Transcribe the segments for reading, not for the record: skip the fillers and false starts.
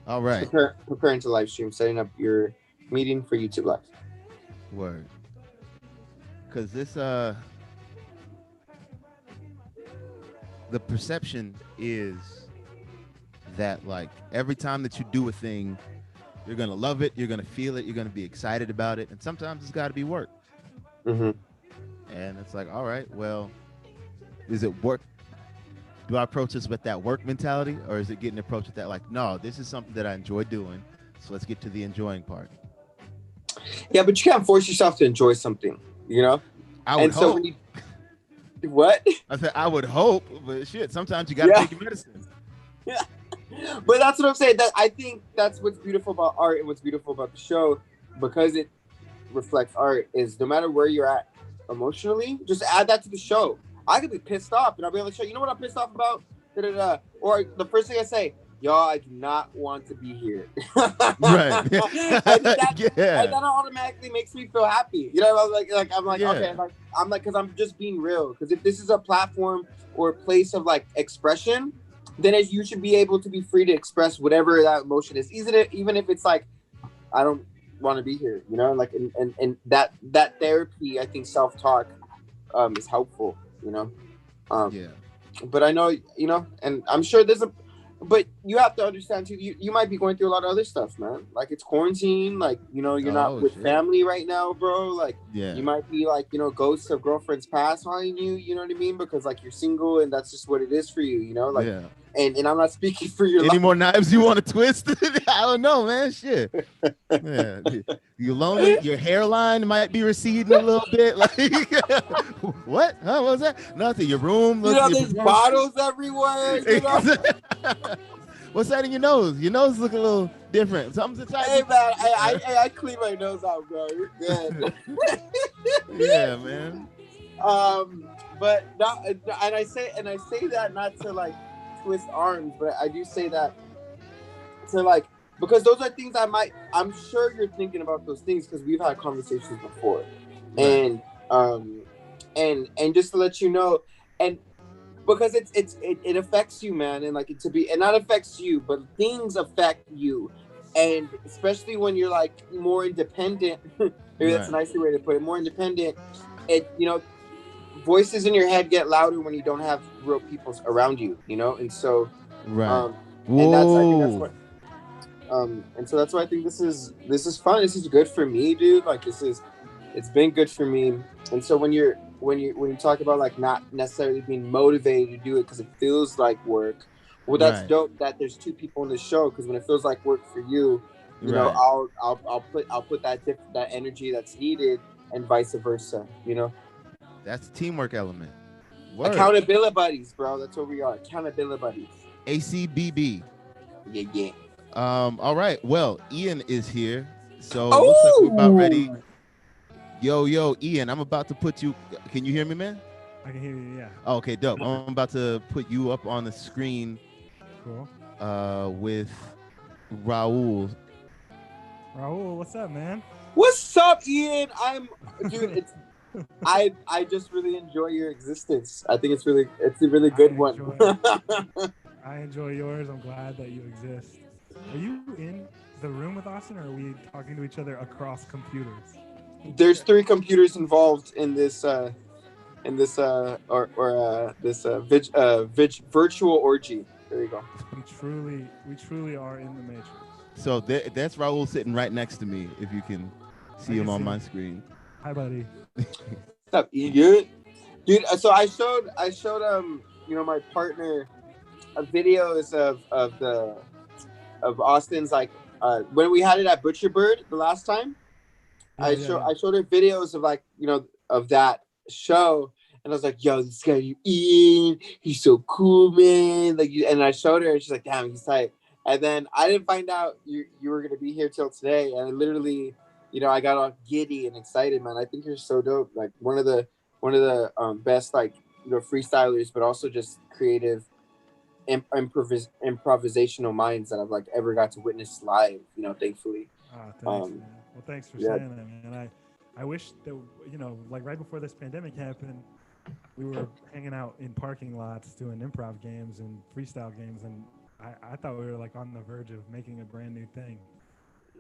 All right. Preparing to live stream, setting up your meeting for YouTube Live. Word. Cause this the perception is that like every time that you do a thing, you're gonna love it, you're gonna feel it, you're gonna be excited about it, and sometimes it's got to be work. Mm-hmm. And it's like, all right, well, is it work? Do I approach this with that work mentality, or is it getting approached with that like, no, this is something that I enjoy doing, so let's get to the enjoying part. Yeah, but you can't force yourself to enjoy something, you know. I would And so when hope. you what? I said I would hope, but shit, sometimes you got to Yeah, take your medicine. yeah. But that's what I'm saying. That I think that's what's beautiful about art and what's beautiful about the show, because it reflects art. Is no matter where you're at emotionally, just add that to the show. I could be pissed off, and I'll be able to show you know what I'm pissed off about. Da-da-da. Or the first thing I say, y'all, I do not want to be here. and Right. that Yeah. automatically makes me feel happy. You know, I'm like okay, Yeah. like because I'm just being real. Because if this is a platform or a place of like expression, then you should be able to be free to express whatever that emotion is, even if it's like I don't want to be here. You know, like and that therapy, I think self talk is helpful. You know, um, Yeah. but I know, you know, and I'm sure there's a, but you have to understand too, you might be going through a lot of other stuff, man. Like it's quarantine, like, you know, you're not Oh with shit. family right now, bro. Like Yeah. you might be like, you know, ghosts of girlfriends past haunting you, you know what I mean? Because like you're single and that's just what it is for you, you know? Like, Yeah. and I'm not speaking for your Any life. more knives you want to twist? I don't know, man. Shit. Yeah. You lonely? Your hairline might be receding a little bit. Like what? Huh? What was that? Nothing. Your room You looks know, your there's performance. bottles everywhere, you know? What's that in your nose? Your nose look a little different. Something's inside Hey your man, yeah. I clean my nose out, bro. You're good. Yeah, man. um, but not, and I say that not to like twist arms, but I do say that to like because those are things I'm sure you're thinking about those things because we've had conversations before, Right. and um, and just to let you know, and because it affects you, man, and like it to be and not affects you, but things affect you, and especially when you're like more independent. Maybe that's a Right. nicer way to put it. More independent, it you know voices in your head get louder when you don't have real people around you, you know, and so Right. um, and that's I think that's Whoa. what and so that's why I think this is fun. This is good for me, dude. Like this is it's been good for me. And so when you talk about like not necessarily being motivated to do it because it feels like work, well, that's Right. dope that there's two people in the show because when it feels like work for you, you know, Right. I'll put that energy that's needed and vice versa. You know, That's the teamwork element. Word. accountability buddies, bro. That's what we are. Accountability buddies. ACBB. Yeah, yeah. All right. Well, Ian is here. So it looks like we're about ready. Oh, Yo, yo, Ian, I'm about to put you. Can you hear me, man? I can hear you. Yeah. Oh, okay, dope. I'm about to put you up on the screen Cool. with Raul. Raul, what's up, man? what's up, Ian? Dude. It's I just really enjoy your existence. I think it's a really I good one. enjoy I enjoy yours. I'm glad that you exist. Are you in the room with Austin, or are we talking to each other across computers? There's three computers involved in this this virtual orgy. There you go. We truly are in the matrix. So that's Raul sitting right next to me. If you can I see can him on see. my screen. Hi, buddy. What's up, Ian? Dude, so I showed you know my partner videos of Austin's like when we had it at Butcher Bird the last time. Yeah, yeah, yeah. I showed her videos of like you know of that show, and I was like, "Yo, this guy Ian, he's so cool, man!" Like, and I showed her, and she's like, "Damn, he's tight." And then I didn't find out you were gonna be here till today, and I literally, you know, I got all giddy and excited, man. I think you're so dope. Like one of the best like you know freestylers, but also just creative improvisational minds that I've like ever got to witness live. You know, thankfully. Thanks, Um, man. Well, thanks for yeah, saying that, man. I wish that like right before this pandemic happened, we were hanging out in parking lots doing improv games and freestyle games, and I thought we were like on the verge of making a brand new thing.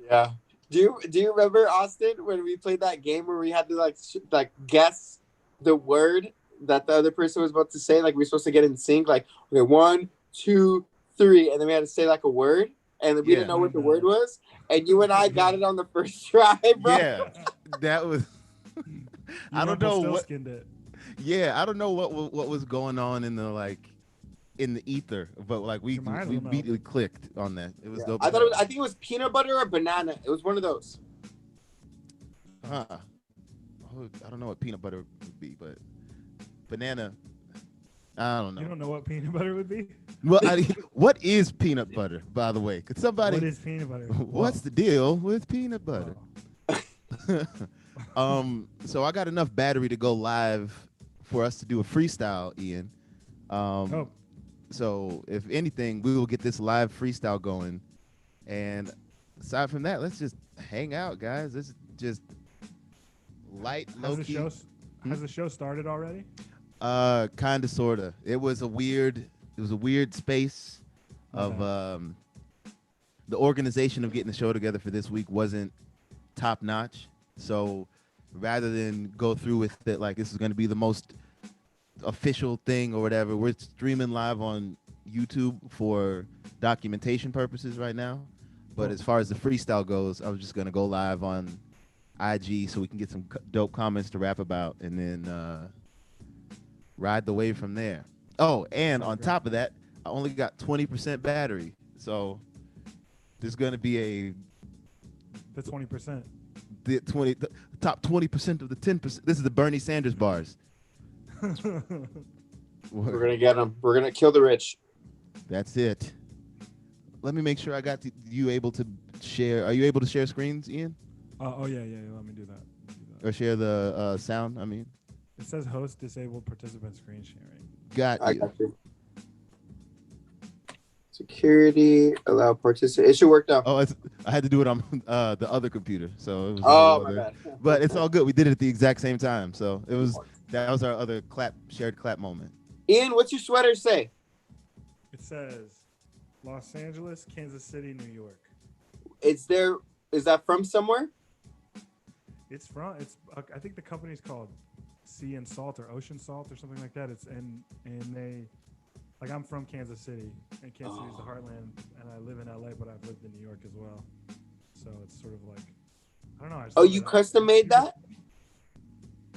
Yeah. Do you remember, Austin, when we played that game where we had to like guess the word that the other person was about to say? Like we were supposed to get in sync. Like, okay, 1, 2, 3, and then we had to say like a word, and we didn't Yeah. know what the word was. And you and I got it on the first try, bro. Yeah, that was. I don't know still what. skinned it. Yeah, I don't know what was going on in the in the ether, but like we Your mind will know. immediately clicked on that. It was Yeah. dope. I thought I think it was peanut butter or banana. It was one of those. Huh. Oh, I don't know what peanut butter would be, but banana. I don't know. You don't know what peanut butter would be? Well, what is peanut butter, by the way? Could somebody? What is peanut butter? What's the deal with peanut butter? Whoa. So I got enough battery to go live for us to do a freestyle, Ian. Oh, So if anything, we will get this live freestyle going. And aside from that, let's just hang out, guys. This is just light, low key. Has the show started already? Kind of, sorta. It was a weird space of the organization of getting the show together for this week wasn't top notch. So rather than go through with it like this is going to be the most official thing or whatever, we're streaming live on YouTube for documentation purposes right now. But as far as the freestyle goes, I was just going to go live on IG so we can get some dope comments to rap about, and then ride the wave from there. Oh, and on top of that, I only got 20% battery. So there's going to be The 20%. the top 20% of the 10%. This is the Bernie Sanders bars. We're gonna get them. We're gonna kill the rich. That's it. Let me make sure I got you able to share. Are you able to share screens, Ian? Oh yeah. Let me do that. Or share the sound? I mean, It says host disabled participant screen sharing. got I you. got you. Security, allow participant. It should work now. Oh, I had to do it on the other computer, so it was. Oh my bad. But it's all good. We did it at the exact same time, so that was our other shared clap moment. Ian, what's your sweater say? It says Los Angeles, Kansas City, New York. Is that from somewhere? It's I think the company's called Sea and Salt or Ocean Salt or something like that. And they, like, I'm from Kansas City, and Kansas City is the heartland, and I live in LA, but I've lived in New York as well. So it's sort of like, I don't know. Oh, you custom made that?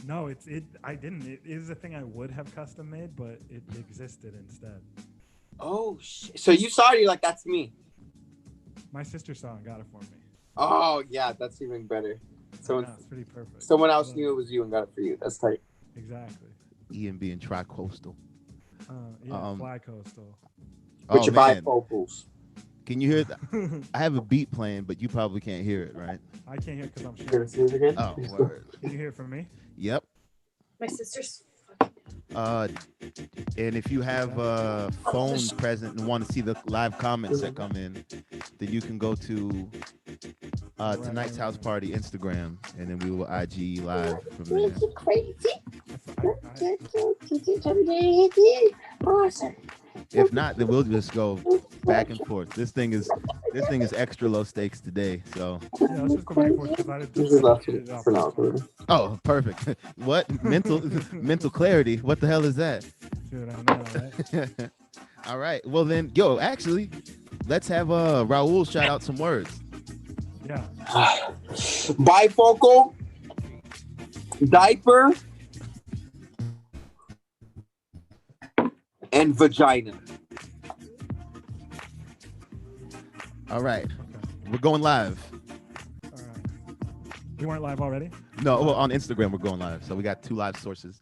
No, I didn't. It is a thing I would have custom made, but it existed instead. Oh shit! So you saw it, you're like, that's me. My sister saw and got it for me. Oh yeah, that's even better. It's pretty perfect. Someone else knew it was you and got it for you. That's tight. Exactly. Ian being tri-coastal. Fly coastal. With your man. bifocals. Can you hear that? I have a beat playing, but you probably can't hear it, right? I can't hear because I'm Can sharing. I see it again? Oh, word. Can you hear it from me? Yep. My sister's And if you have a phone present and want to see the live comments that come in, then you can go to tonight's house party Instagram, and then we will IG live from there. If not, then we'll just go back and forth. This thing is extra low stakes today. So. Yeah, let's just go back and forth because I This is left did it off. for now. Oh, perfect. What mental clarity? What the hell is that? Dude, I know, right? All right. Well then, actually, let's have Raul shout out some words. Yeah. Bifocal, diaper, and vagina. All right. Okay. We're going live. All right. You weren't live already? No, well, on Instagram we're going live. So we got 2 live sources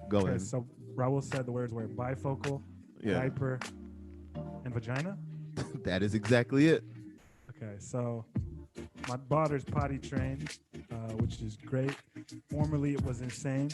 going. Okay, so Raul said the words were bifocal, diaper, and vagina. That is exactly it. Okay, so my daughter's potty trained, which is great. Formerly, it was insane.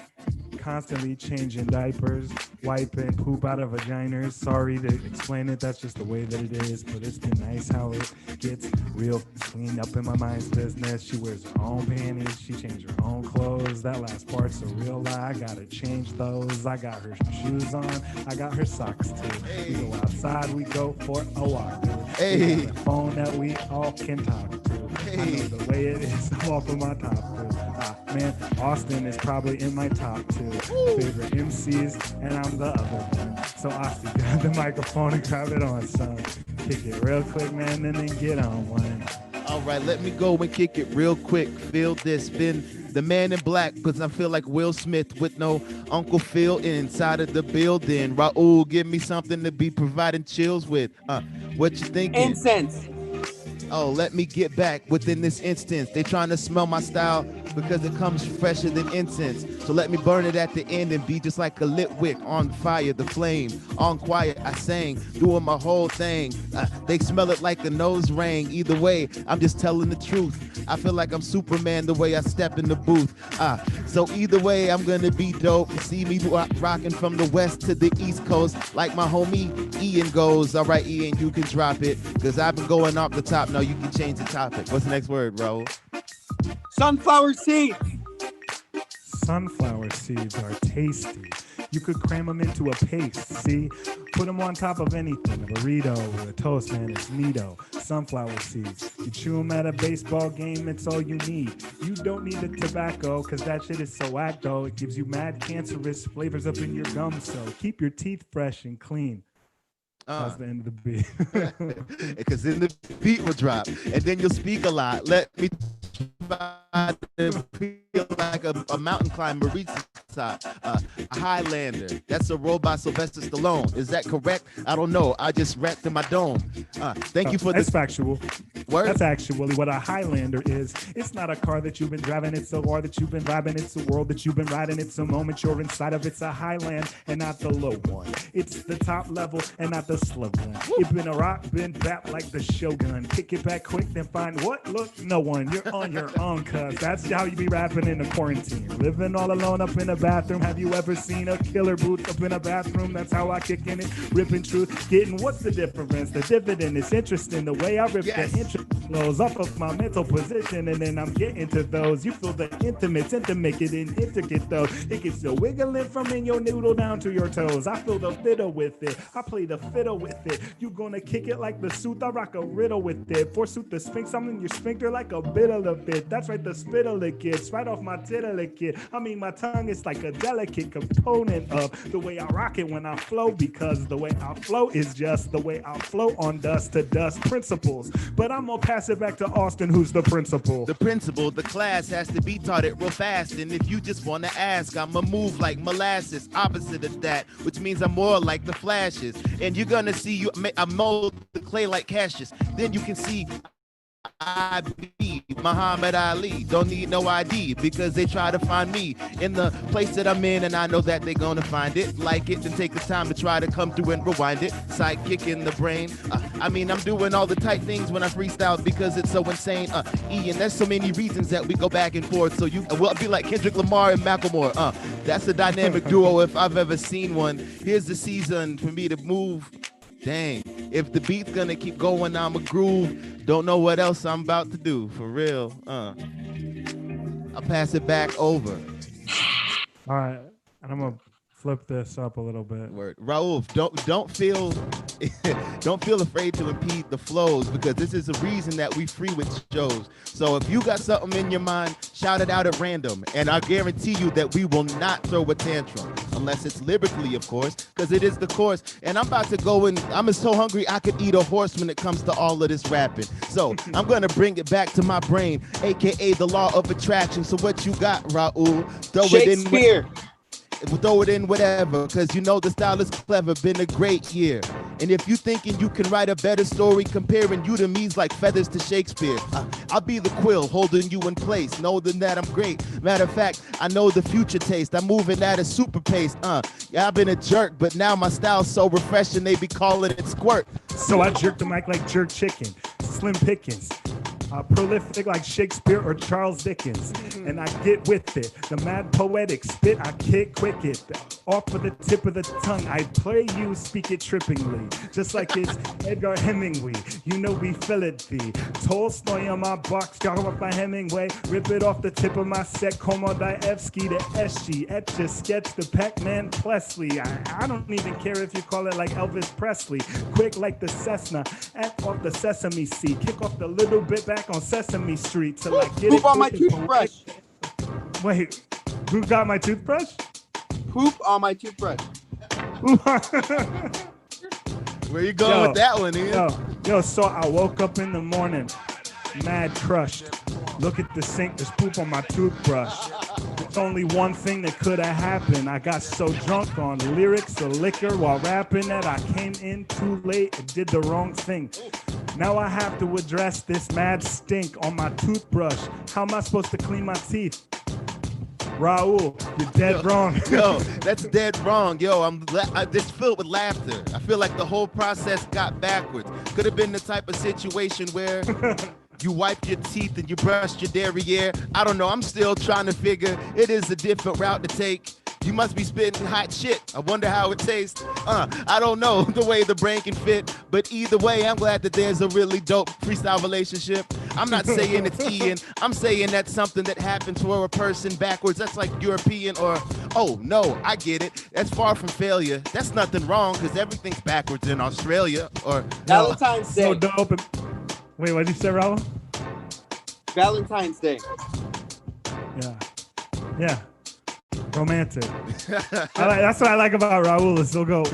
Constantly changing diapers, wiping poop out of vaginas. Sorry to explain it, that's just the way that it is. But it's been nice how it gets real cleaned up in my mind's business. She wears her own panties, she changed her own clothes. That last part's a real lie. I gotta change those. I got her shoes on, I got her socks too. We go outside. outside, we go for a walk. Hey. We got a phone that we all can talk to. I know the way it is. I'm off of my top two. Man, Austin is probably in my top two favorite MCs, and I'm the other one. So Austin, grab the microphone and grab it on, son. Kick it real quick, man, and then get on one. All right, let me go and kick it real quick. Feel this, been the man in black, because I feel like Will Smith with no Uncle Phil inside of the building. Raul, give me something to be providing chills with. What you thinking? Incense. Oh, let me get back within this instance. They trying to smell my style because it comes fresher than incense. So let me burn it at the end and be just like a lit wick on fire, the flame. On quiet, I sang, doing my whole thing. They smell it like a nose ring. Either way, I'm just telling the truth. I feel like I'm Superman the way I step in the booth. So either way, I'm gonna be dope. You see me rocking from the west to the east coast like my homie Ian goes. All right, Ian, you can drop it because I've been going off the top. No, you can change the topic. What's the next word, Raul? Sunflower seeds. Sunflower seeds are tasty. You could cram them into a paste, see? Put them on top of anything, a burrito or a toast, man, it's neato. Sunflower seeds. You chew them at a baseball game, it's all you need. You don't need the tobacco, because that shit is so whack, though. It gives you mad cancerous flavors up in your gums, so keep your teeth fresh and clean. That's the end of the beat. Because then the beat will drop, and then you'll speak a lot. Let me try to feel like a mountain climber reaches the top. A Highlander. That's a role by Sylvester Stallone. Is that correct? I don't know. I just rapped in my dome. Thank you for this. That's factual. Word? That's actually what a Highlander is. It's not a car that you've been driving. It's a war that you've been driving. It's a world that you've been riding. It's a moment you're inside of. It's a highland and not the low one. It's the top level and not the slogan. It's been a rock, been back like the Shogun. Kick it back quick, then find what? Look, no one. You're on your own, cuz that's how you be rapping in the quarantine. Living all alone up in a bathroom. Have you ever seen a killer boot up in a bathroom? That's how I kick in it. Ripping truth. Getting what's the difference? The dividend is interesting. The way I rip the interest flows off of my mental position, and then I'm getting to those. You feel the intimates, intimate it and intricate though. It gets the wiggling from in your noodle down to your toes. I feel the fiddle with it. I play the fiddle with it. You gonna kick it like the suit? I rock a riddle with it. Forsuit the sphinx, I'm in your sphincter like a bit of a bit. That's right, the spittle it gets right off my tittle it kid. I mean, my tongue is like a delicate component of the way I rock it when I flow, because the way I flow is just the way I flow on dust to dust principles. But I'm gonna pass it back to Austin, who's the principal. The principal, the class has to be taught it real fast. And if you just want to ask, I'ma move like molasses, opposite of that, which means I'm more like the Flashes. And you're gonna see I mold the clay like Cassius. Then you can see I be Muhammad Ali. Don't need no ID because they try to find me in the place that I'm in, and I know that they're gonna find it, like it, and take the time to try to come through and rewind it. Sidekick in the brain. I mean, I'm doing all the tight things when I freestyle because it's so insane. Ian, there's so many reasons that we go back and forth. So you will be like Kendrick Lamar and Macklemore. That's a dynamic duo if I've ever seen one. Here's the season for me to move. Dang, if the beat's gonna keep going, I'm a groove. Don't know what else I'm about to do, for real. I'll pass it back over. All right, and I'm gonna flip this up a little bit. Word. Raouf, don't feel don't feel afraid to impede the flows, because this is a reason that we free with shows. So if you got something in your mind, shout it out at random, and I guarantee you that we will not throw a tantrum, unless it's lyrically, of course, because it is the course. And I'm about to go and I'm so hungry I could eat a horse when it comes to all of this rapping. So I'm gonna bring it back to my brain, aka the law of attraction. So what you got, Raul? Shakespeare. Throw it in whatever, because you know the style is clever. Been a great year. And if you thinking you can write a better story, comparing you to me's like feathers to Shakespeare. I'll be the quill holding you in place, knowing that I'm great. Matter of fact, I know the future taste. I'm moving at a super pace. Yeah, I've been a jerk, but now my style's so refreshing they be calling it squirt. So I jerk the mic like jerk chicken, Slim Pickens. Prolific like Shakespeare or Charles Dickens, and I get with it. The mad poetic spit, I kick quick it. off of the tip of the tongue. I play you, speak it trippingly, just like it's Edgar Hemingway. You know we fill it thee. Tolstoy on my box, got up by Hemingway. Rip it off the tip of my set, Komodaevsky to SG. Etch a sketch the Pac-Man Plessy. I don't even care if you call it like Elvis Presley. Quick like the Cessna, act off the Sesame Seed. Kick off the little bit back on Sesame Street till I get Poop it. on my toothbrush. Wait, who got my toothbrush? Poop on my toothbrush. Where you going with that one, Ian? Yo, so I woke up in the morning, mad crushed. Look at the sink, there's poop on my toothbrush. There's only one thing that could have happened. I got so drunk on lyrics or liquor while rapping that I came in too late and did the wrong thing. Now I have to address this mad stink on my toothbrush. How am I supposed to clean my teeth? Raul, you're dead wrong. Yo, that's dead wrong. Yo, I'm just filled with laughter. I feel like the whole process got backwards. Could have been the type of situation where you wiped your teeth and you brushed your derriere. I don't know. I'm still trying to figure it is a different route to take. You must be spitting hot shit. I wonder how it tastes. I don't know the way the brain can fit, but either way, I'm glad that there's a really dope freestyle relationship. I'm not saying it's Ian. I'm saying that's something that happens for a person backwards. That's like European or, oh, no, I get it. That's far from failure. That's nothing wrong because everything's backwards in Australia or Valentine's Day. So dope. Wait, what did you say, Raul? Valentine's Day. Yeah. Romantic. That's what I like about Raul is he'll go,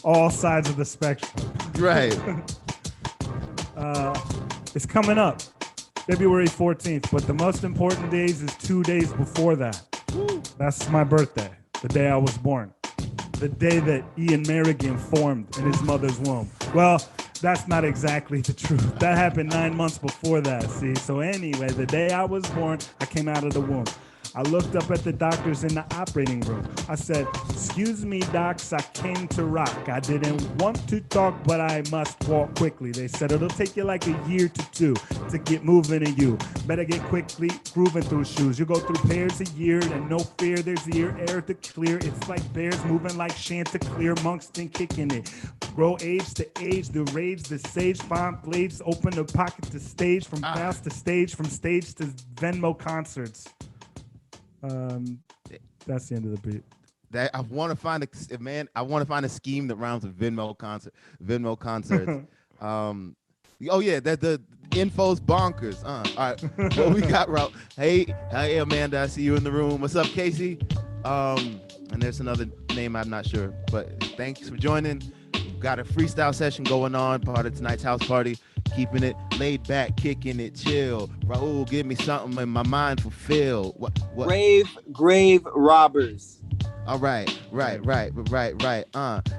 all sides of the spectrum. Right. It's coming up, February 14th, but the most important days is 2 days before that. That's my birthday, the day I was born, the day that Ian Merrigan formed in his mother's womb. Well, that's not exactly the truth. That happened 9 months before that, see? So anyway, the day I was born, I came out of the womb. I looked up at the doctors in the operating room. I said, "Excuse me, docs, I came to rock. I didn't want to talk, but I must walk quickly." They said, "It'll take you like a year to two to get moving in you. Better get quickly grooving through shoes. You go through pairs a year and no fear, there's the air to clear. It's like bears moving like Chanticleer, monks then kicking it. Grow age to age, the rage, the sage, find blades, open the pocket to stage, from house to stage, from stage to Venmo concerts." That's the end of the beat. That I want to find a scheme that rhymes with Venmo concerts. Oh yeah, that the info's bonkers. All right, what we got, Raul? Hey, Amanda, I see you in the room. What's up, Casey? And there's another name I'm not sure, but thanks for joining. We've got a freestyle session going on, part of tonight's house party. Keeping it laid back, kicking it chill. Raul, give me something in my mind fulfilled. What? Grave robbers. All right.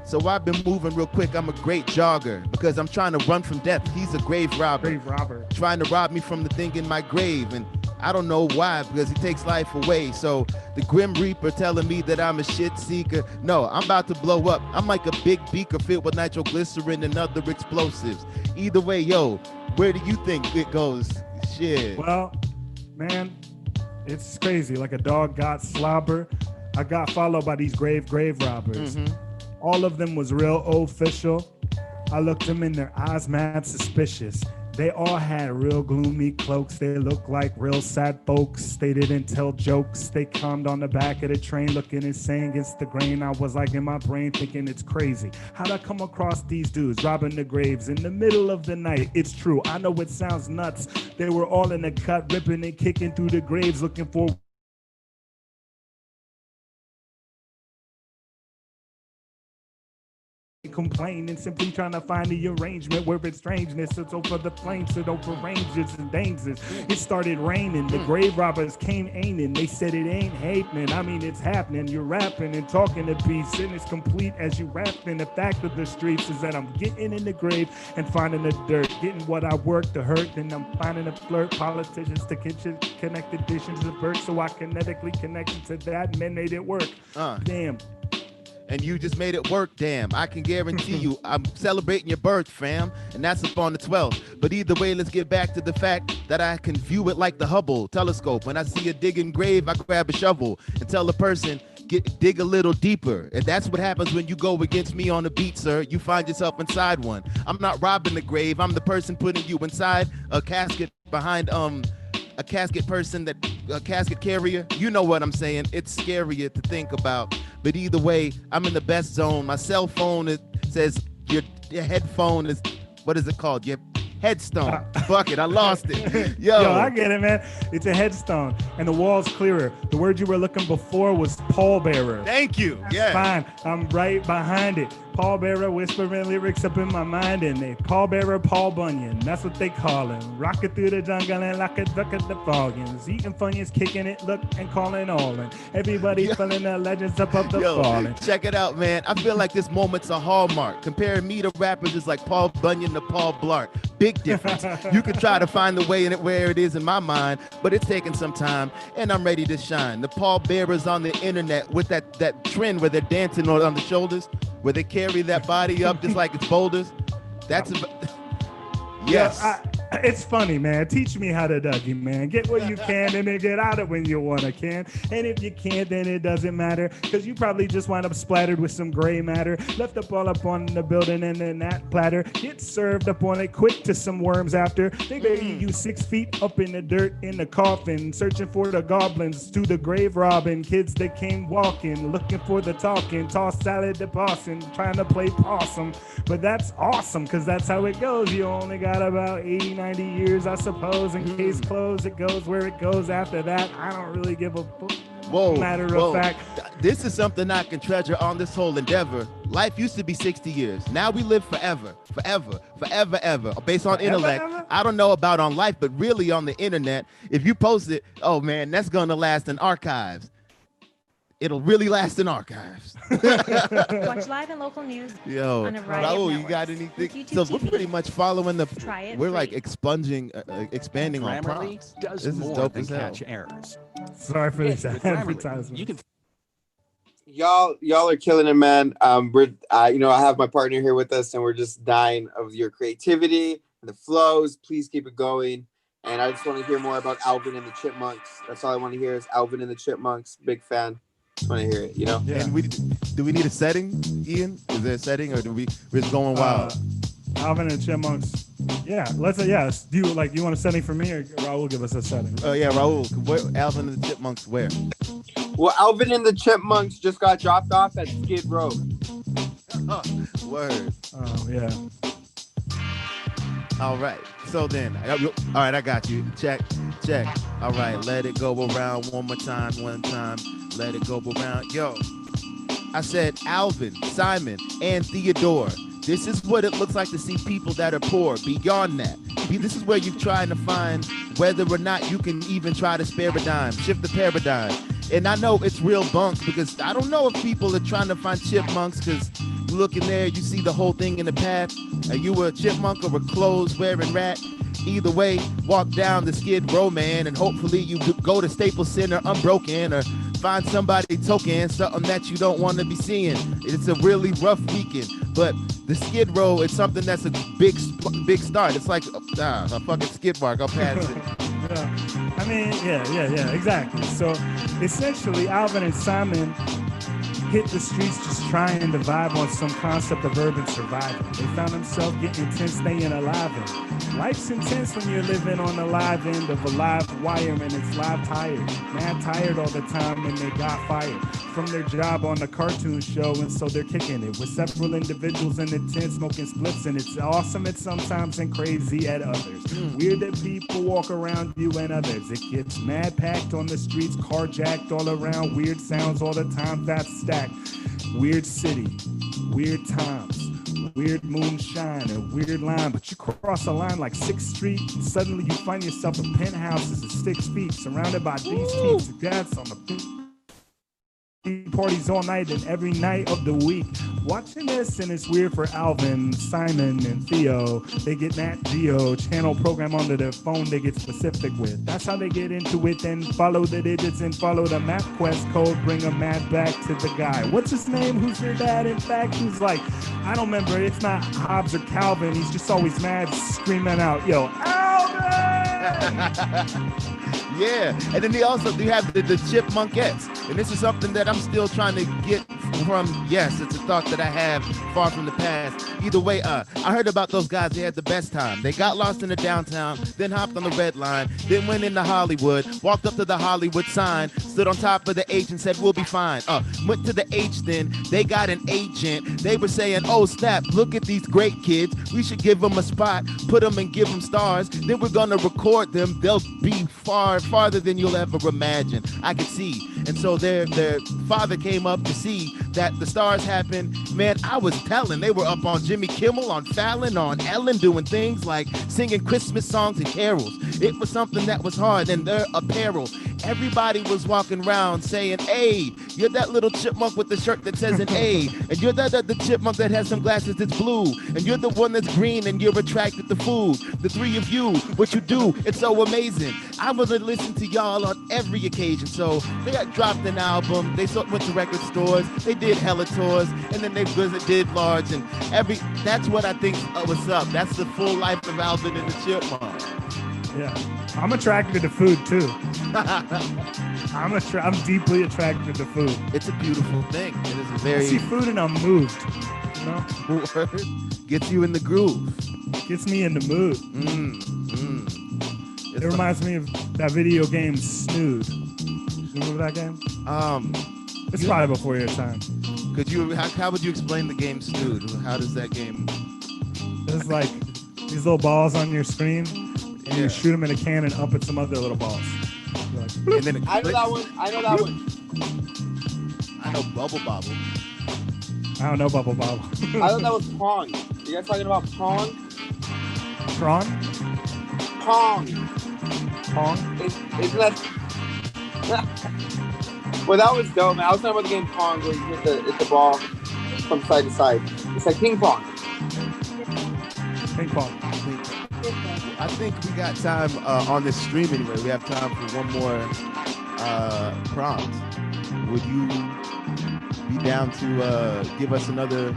So I've been moving real quick. I'm a great jogger because I'm trying to run from death. He's a grave robber. Trying to rob me from the thing in my grave. And I don't know why, because he takes life away. So the Grim Reaper telling me that I'm a shit seeker. No, I'm about to blow up. I'm like a big beaker filled with nitroglycerin and other explosives. Either way, yo, where do you think it goes? Shit. Well, man, it's crazy. Like a dog got slobber. I got followed by these grave robbers. Mm-hmm. All of them was real official. I looked them in their eyes, mad suspicious. They all had real gloomy cloaks. They looked like real sad folks. They didn't tell jokes. They calmed on the back of the train looking insane against the grain. I was like in my brain thinking it's crazy. How'd I come across these dudes robbing the graves in the middle of the night? It's true. I know it sounds nuts. They were all in the cut, ripping and kicking through the graves looking for complaining, simply trying to find the arrangement where it's strangeness. It's over the flames, it over ranges and dangers. It started raining, the grave robbers came aiming. They said it ain't happening, I mean it's happening. You're rapping and talking to peace, and it's complete as you rapping. The fact of the streets is that I'm getting in the grave and finding the dirt, getting what I work to hurt, then I'm finding a flirt. Politicians to connect additions to birth, so I kinetically connected to that, men made it work. Damn. And you just made it work, damn. I can guarantee you I'm celebrating your birth, fam. And that's up on the 12th. But either way, let's get back to the fact that I can view it like the Hubble telescope. When I see a digging grave, I grab a shovel and tell the person, dig a little deeper. And that's what happens when you go against me on the beat, sir. You find yourself inside one. I'm not robbing the grave. I'm the person putting you inside a casket behind a casket person, that a casket carrier. You know what I'm saying. It's scarier to think about. But either way, I'm in the best zone. My cell phone says your headphone is, what is it called? Your headstone. Fuck it, I lost it. Yo, I get it, man. It's a headstone, and the wall's clearer. The word you were looking before was pallbearer. Thank you. That's fine. I'm right behind it. Pallbearer, whispering lyrics up in my mind, and they pallbearer Paul Bunyan. That's what they call him. Rocking through the jungle and like a duck at the foggins. Eating Funyuns, kicking it, look and calling all in. Everybody feeling the legends up the falling. Check it out, man. I feel like this moment's a hallmark. Comparing me to rappers is like Paul Bunyan to Paul Blart. Big difference. You could try to find the way in it where it is in my mind, but it's taking some time, and I'm ready to shine. The pallbearers on the internet with that trend where they're dancing on the shoulders, where they carry that body up just like it's boulders. That's yes. Yeah, it's funny, man. Teach me how to Dougie, man. Get what you can and then get out of when you wanna can. And if you can't, then it doesn't matter, because you probably just wind up splattered with some gray matter, left up all up on the building, and then that platter get served up on it quick to some worms after. They bury you 6 feet up in the dirt in the coffin, searching for the goblins to the grave robbing. Kids that came walking, looking for the talking, toss salad to Boston, trying to play possum. But that's awesome, because that's how it goes. You only got about 80, 90 years, I suppose. In case closed, it goes where it goes after that. I don't really give a matter of fact. This is something I can treasure on this whole endeavor. Life used to be 60 years. Now we live forever, based on intellect. I don't know about on life, but really on the internet, if you post it, oh man, that's gonna last in archives. It'll really last in archives. Watch live and local news. Yo, on a variety of Raul, you networks. got anything? YouTube So we're TV. pretty much following the. Try it We're free. like expanding on Grammarly prompts. does This is more dope than as hell. catch errors. Sorry for this With Grammarly, advertisement. you can Y'all are killing it, man. We're I have my partner here with us, and we're just dying of your creativity and the flows. Please keep it going. And I just want to hear more about Alvin and the Chipmunks. That's all I want to hear is Alvin and the Chipmunks. Big fan. Just want to hear it, Yeah. And do we need a setting, Ian? Is there a setting, or we're just going wild? Alvin and the Chipmunks. Yeah, let's say yes. Do you want a setting for me, or Raul give us a setting? Oh yeah, Raul. Alvin and the Chipmunks where? Well, Alvin and the Chipmunks just got dropped off at Skid Row. Word. Oh yeah. All right. So then, all right, I got you. Check. All right, let it go around one time. Let it go around. Yo, I said Alvin, Simon, and Theodore. This is what it looks like to see people that are poor. Beyond that, this is where you're trying to find whether or not you can even try to spare a dime, shift the paradigm. And I know it's real bunk, because I don't know if people are trying to find chipmunks, because you look in there, you see the whole thing in the path. Are you a chipmunk or a clothes-wearing rat? Either way, walk down the Skid Row, man, and hopefully you go to Staples Center unbroken, or find somebody token, something that you don't want to be seeing. It's a really rough weekend, but the Skid Row is something that's a big start. It's like a fucking skid mark. I'll pass it. Yeah. I mean, yeah, exactly. So essentially, Alvin and Simon hit the streets just trying to vibe on some concept of urban survival. They found themselves getting intense, staying alive. And life's intense when you're living on the live end of a live wire, and it's live tired. Man, tired all the time, and they got fired from their job on the cartoon show, and so they're kicking it with several individuals in the tent smoking spliffs, and it's awesome at sometimes and crazy at others. Weird that people walk around you and others. It gets mad packed on the streets, carjacked all around, weird sounds all the time, fat stacked. Weird city, weird times, weird moonshine, a weird line, but you cross a line like 6th Street, and suddenly you find yourself in penthouses at 6 feet, surrounded by these teams to dance on the parties all night and every night of the week. Watching this, and it's weird for Alvin, Simon, and Theo. They get Nat Geo channel program onto their phone they get specific with. That's how they get into it, then follow the digits and follow the map quest code, bring a mad back to the guy. What's his name? Who's their dad? In fact, who's like, I don't remember, it's not Hobbs or Calvin. He's just always mad, screaming out, yo, Alvin! Yeah, and then they also do have the chipmunkettes, and this is something that I'm still trying to get from. Yes, it's a thought that I have far from the past. Either way, I heard about those guys. They had the best time. They got lost in the downtown, then hopped on the red line, then went into Hollywood, walked up to the Hollywood sign, stood on top of the H and said, "We'll be fine." Went to the H, then they got an agent. They were saying, "Oh snap, look at these great kids. We should give them a spot, put them and give them stars. Then we're gonna record them. They'll be farther than you'll ever imagine." I could see. And so their father came up to see that the stars happened. Man, I was telling, they were up on Jimmy Kimmel, on Fallon, on Ellen, doing things like singing Christmas songs and carols. It was something that was hard. And their apparel, everybody was walking around saying, "Hey, you're that little chipmunk with the shirt that says an A, and you're the chipmunk that has some glasses that's blue, and you're the one that's green and you're attracted to food. The three of you, what you do, it's so amazing." I was listening to y'all on every occasion. So they got dropped an album, they went to record stores, they did hella tours, and then they did large, and that's what I think was up. That's the full life of Alvin and the Chipmunk. Yeah, I'm attracted to food too. I'm deeply attracted to food. It's a beautiful thing. It is a very. I see food and I'm moved. You know, word gets you in the groove. Gets me in the mood. It reminds me of that video game Snood. You remember that game? It's probably before your time. Could you? How would you explain the game Snood? How does that game? It's like these little balls on your screen, and you shoot them in a cannon up at some other little balls. Like, and then I know that one. I know Bubble Bobble. I don't know Bubble Bobble. I thought that was Pong. You guys talking about Pong? Prawn? Pong. Isn't that? Well, that was dope, man. I was talking about the game Pong, where you hit the ball from side to side. It's like ping pong. Ping pong. I think we got time on this stream anyway. We have time for one more prompt. Would you be down to give us another?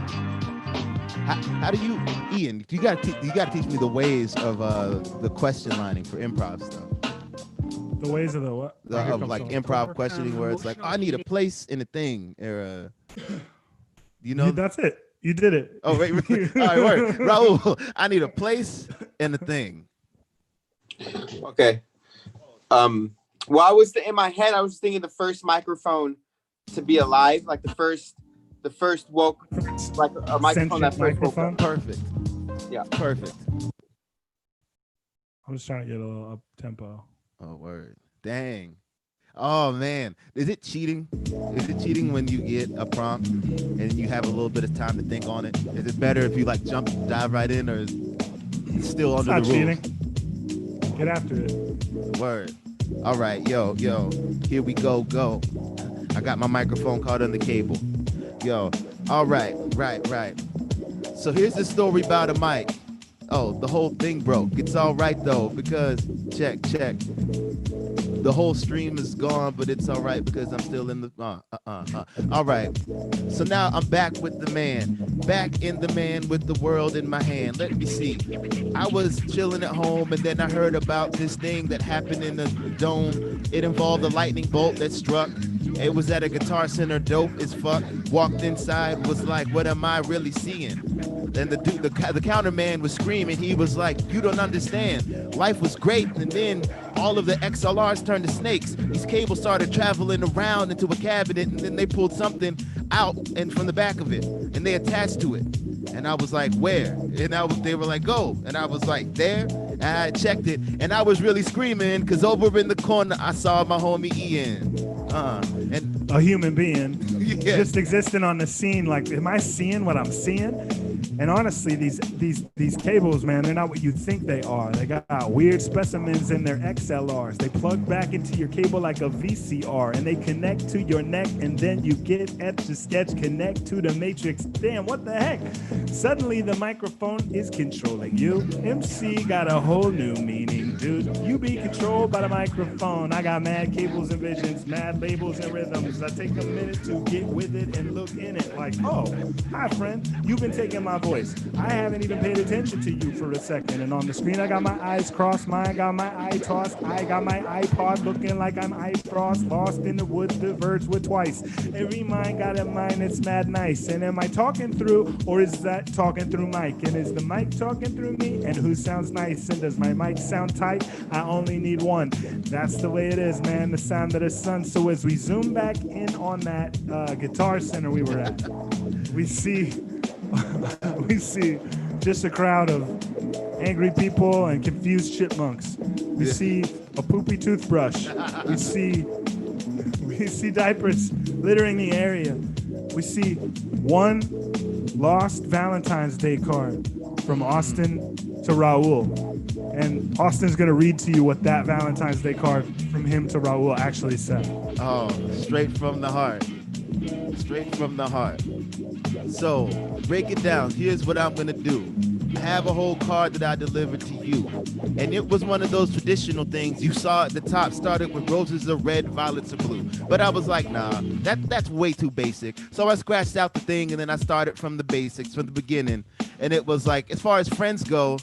How do you, Ian? You got to teach me the ways of the question lining for improv stuff. The ways of the what? Of like improv questioning, where it's like, I need a place in a thing, or you know. That's it. You did it. Oh, wait. All right, word. Raul, I need a place and a thing. Okay. Well, in my head, I was thinking the first microphone to be alive, like the first woke, like a microphone that first woke up. Perfect. Yeah. Perfect. I was trying to get a little up tempo. Oh, word. Dang. Oh, man. Is it cheating? Is it cheating when you get a prompt and you have a little bit of time to think on it? Is it better if you like dive right in, or is it still under the rules? Cheating. Get after it. Word. All right. Yo. Here we go. I got my microphone caught on the cable. Yo. All right. Right. So here's the story about a mic. Oh, the whole thing broke. It's all right though, because check. The whole stream is gone, but it's all right because I'm still in the All right. So now I'm back with the man. Back in the man with the world in my hand. Let me see. I was chilling at home, and then I heard about this thing that happened in the dome. It involved a lightning bolt that struck. It was at a Guitar Center, dope as fuck. Walked inside, was like, what am I really seeing? Then the counterman was screaming. He was like, you don't understand. Life was great, and then all of the XLRs turned to snakes. These cables started traveling around into a cabinet, and then they pulled something out and from the back of it, and they attached to it. And I was like, where? And they were like, go. And I was like, there. And I checked it, and I was really screaming because over in the corner I saw my homie Ian. And a human being just existing on the scene. Like, am I seeing what I'm seeing? And honestly, these cables, man, they're not what you think they are. They got weird specimens in their XLRs. They plug back into your cable like a VCR, and they connect to your neck, and then you get Etch-a-Sketch connect to the matrix. Damn, what the heck? Suddenly, the microphone is controlling you. MC got a whole new meaning, dude. You be controlled by the microphone. I got mad cables and visions, mad labels and rhythms. I take a minute to get with it and look in it like, oh, hi, friend. You've been taking my voice. I haven't even paid attention to you for a second. And on the screen, I got my eyes crossed. Mine got my eye tossed. I got my iPod looking like I'm ice frost. Lost in the woods, the birds were twice. Every mind got a mind that's mad nice. And am I talking through, or is that talking through Mike? And is the mic talking through me? And who sounds nice? And does my mic sound tight? I only need one. That's the way it is, man. The sound of the sun. So as we zoom back in on that Guitar Center we were at, we see just a crowd of angry people and confused chipmunks. We see a poopy toothbrush. We see diapers littering the area. We see one lost Valentine's Day card from Austin to Raul. And Austin's going to read to you what that Valentine's Day card from him to Raul actually said. Oh, straight from the heart. Straight from the heart. So, break it down. Here's what I'm going to do. I have a whole card that I delivered to you. And it was one of those traditional things. You saw at the top, started with roses are red, violets are blue. But I was like, nah, that's way too basic. So I scratched out the thing, and then I started from the basics, from the beginning. And it was like, as far as friends go,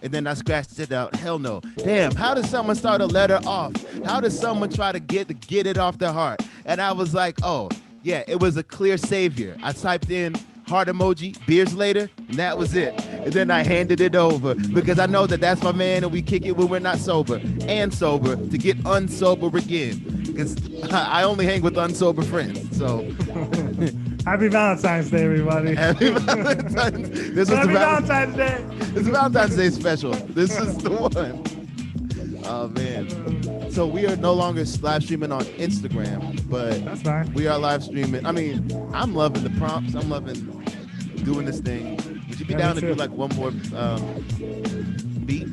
and then I scratched it out. Hell no. Damn, how does someone start a letter off? How does someone try to get it off their heart? And I was like, oh, yeah, it was a clear savior. I typed in heart emoji, beers later, and that was it. And then I handed it over because I know that that's my man and we kick it when we're not sober and sober to get unsober again. Because I only hang with unsober friends, so... Happy Valentine's Day, everybody. Happy Valentine's. Valentine's Day. It's a Valentine's Day special. This is the one. Oh, man. So we are no longer live streaming on Instagram, but that's fine. We are live streaming. I mean, I'm loving the prompts. I'm loving doing this thing. Would you be down to do like one more beat?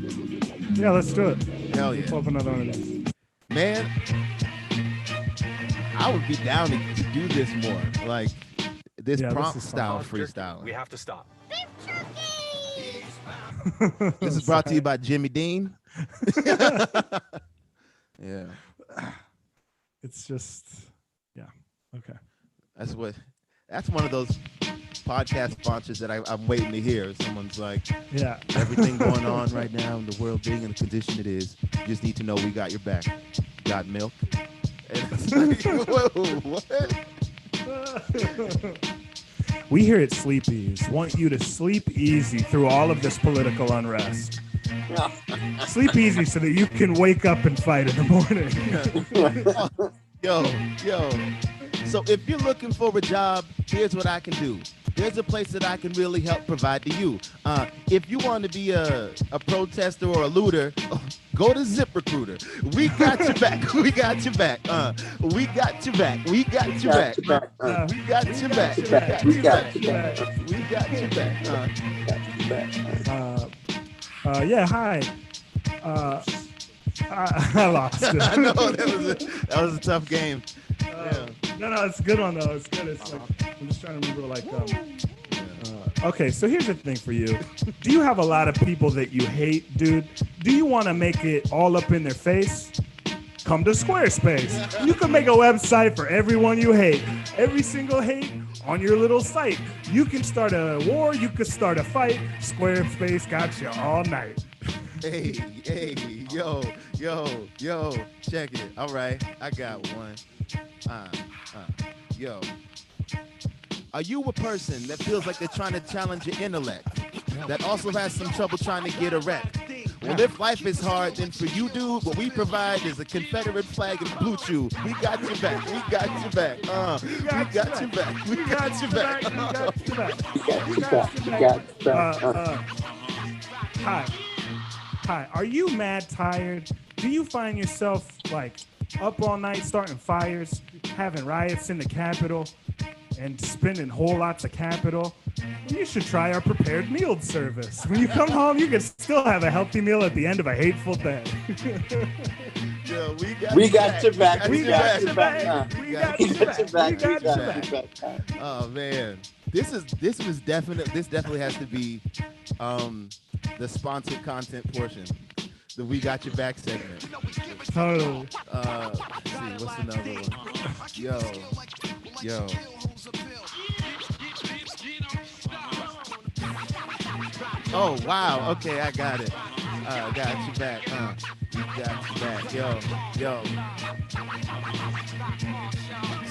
Yeah, let's do it. Hell yeah. Let's open another one of these. Man, I would be down to do this more. Like, this prompt style freestyle. We have to stop. This is brought to you by Jimmy Dean. Yeah. It's just, yeah. Okay. That's one of those podcast sponsors that I'm waiting to hear. Someone's like, yeah, everything going on right now in the world being in the condition it is, you just need to know we got your back. Got milk? And it's like, whoa, what? We here at Sleepy's want you to sleep easy through all of this political unrest. Sleep easy so that you can wake up and fight in the morning. Yo. So if you're looking for a job, here's what I can do. There's a place that I can really help provide to you. If you want to be a protester or a looter, go to ZipRecruiter. We got your back. We got your back. We got your back. We got your back. We got your back. We got your back. We got your back. Yeah, hi. I lost it. I know that was a tough game. No, it's a good one though. It's good. It's like I'm just trying to remember okay, so here's the thing for you. Do you have a lot of people that you hate, dude? Do you want to make it all up in their face? Come to Squarespace. You can make a website for everyone you hate. Every single hate on your little site. You can start a war. You can start a fight. Squarespace got you all night. Hey, yo, check it. All right, I got one. Yo. Are you a person that feels like they're trying to challenge your intellect, that also has some trouble trying to get erect? Well, if life is hard, then for you, dude, what we provide is a Confederate flag and blue chew. We got your back. We got your back. We got your back. We got your back. Hi. Are you mad tired? Do you find yourself like up all night starting fires, having riots in the Capitol, and spending whole lots of capital? You should try our prepared meal service. When you come home, you can still have a healthy meal at the end of a hateful day. Yo, we got your back. We got your back. We got your back. Oh man, this definitely has to be the sponsored content portion. The We Got Your Back segment. Totally. Let's see, what's another one? Yo. Oh wow. Okay, I got it. Got you back. You got you back. Yo.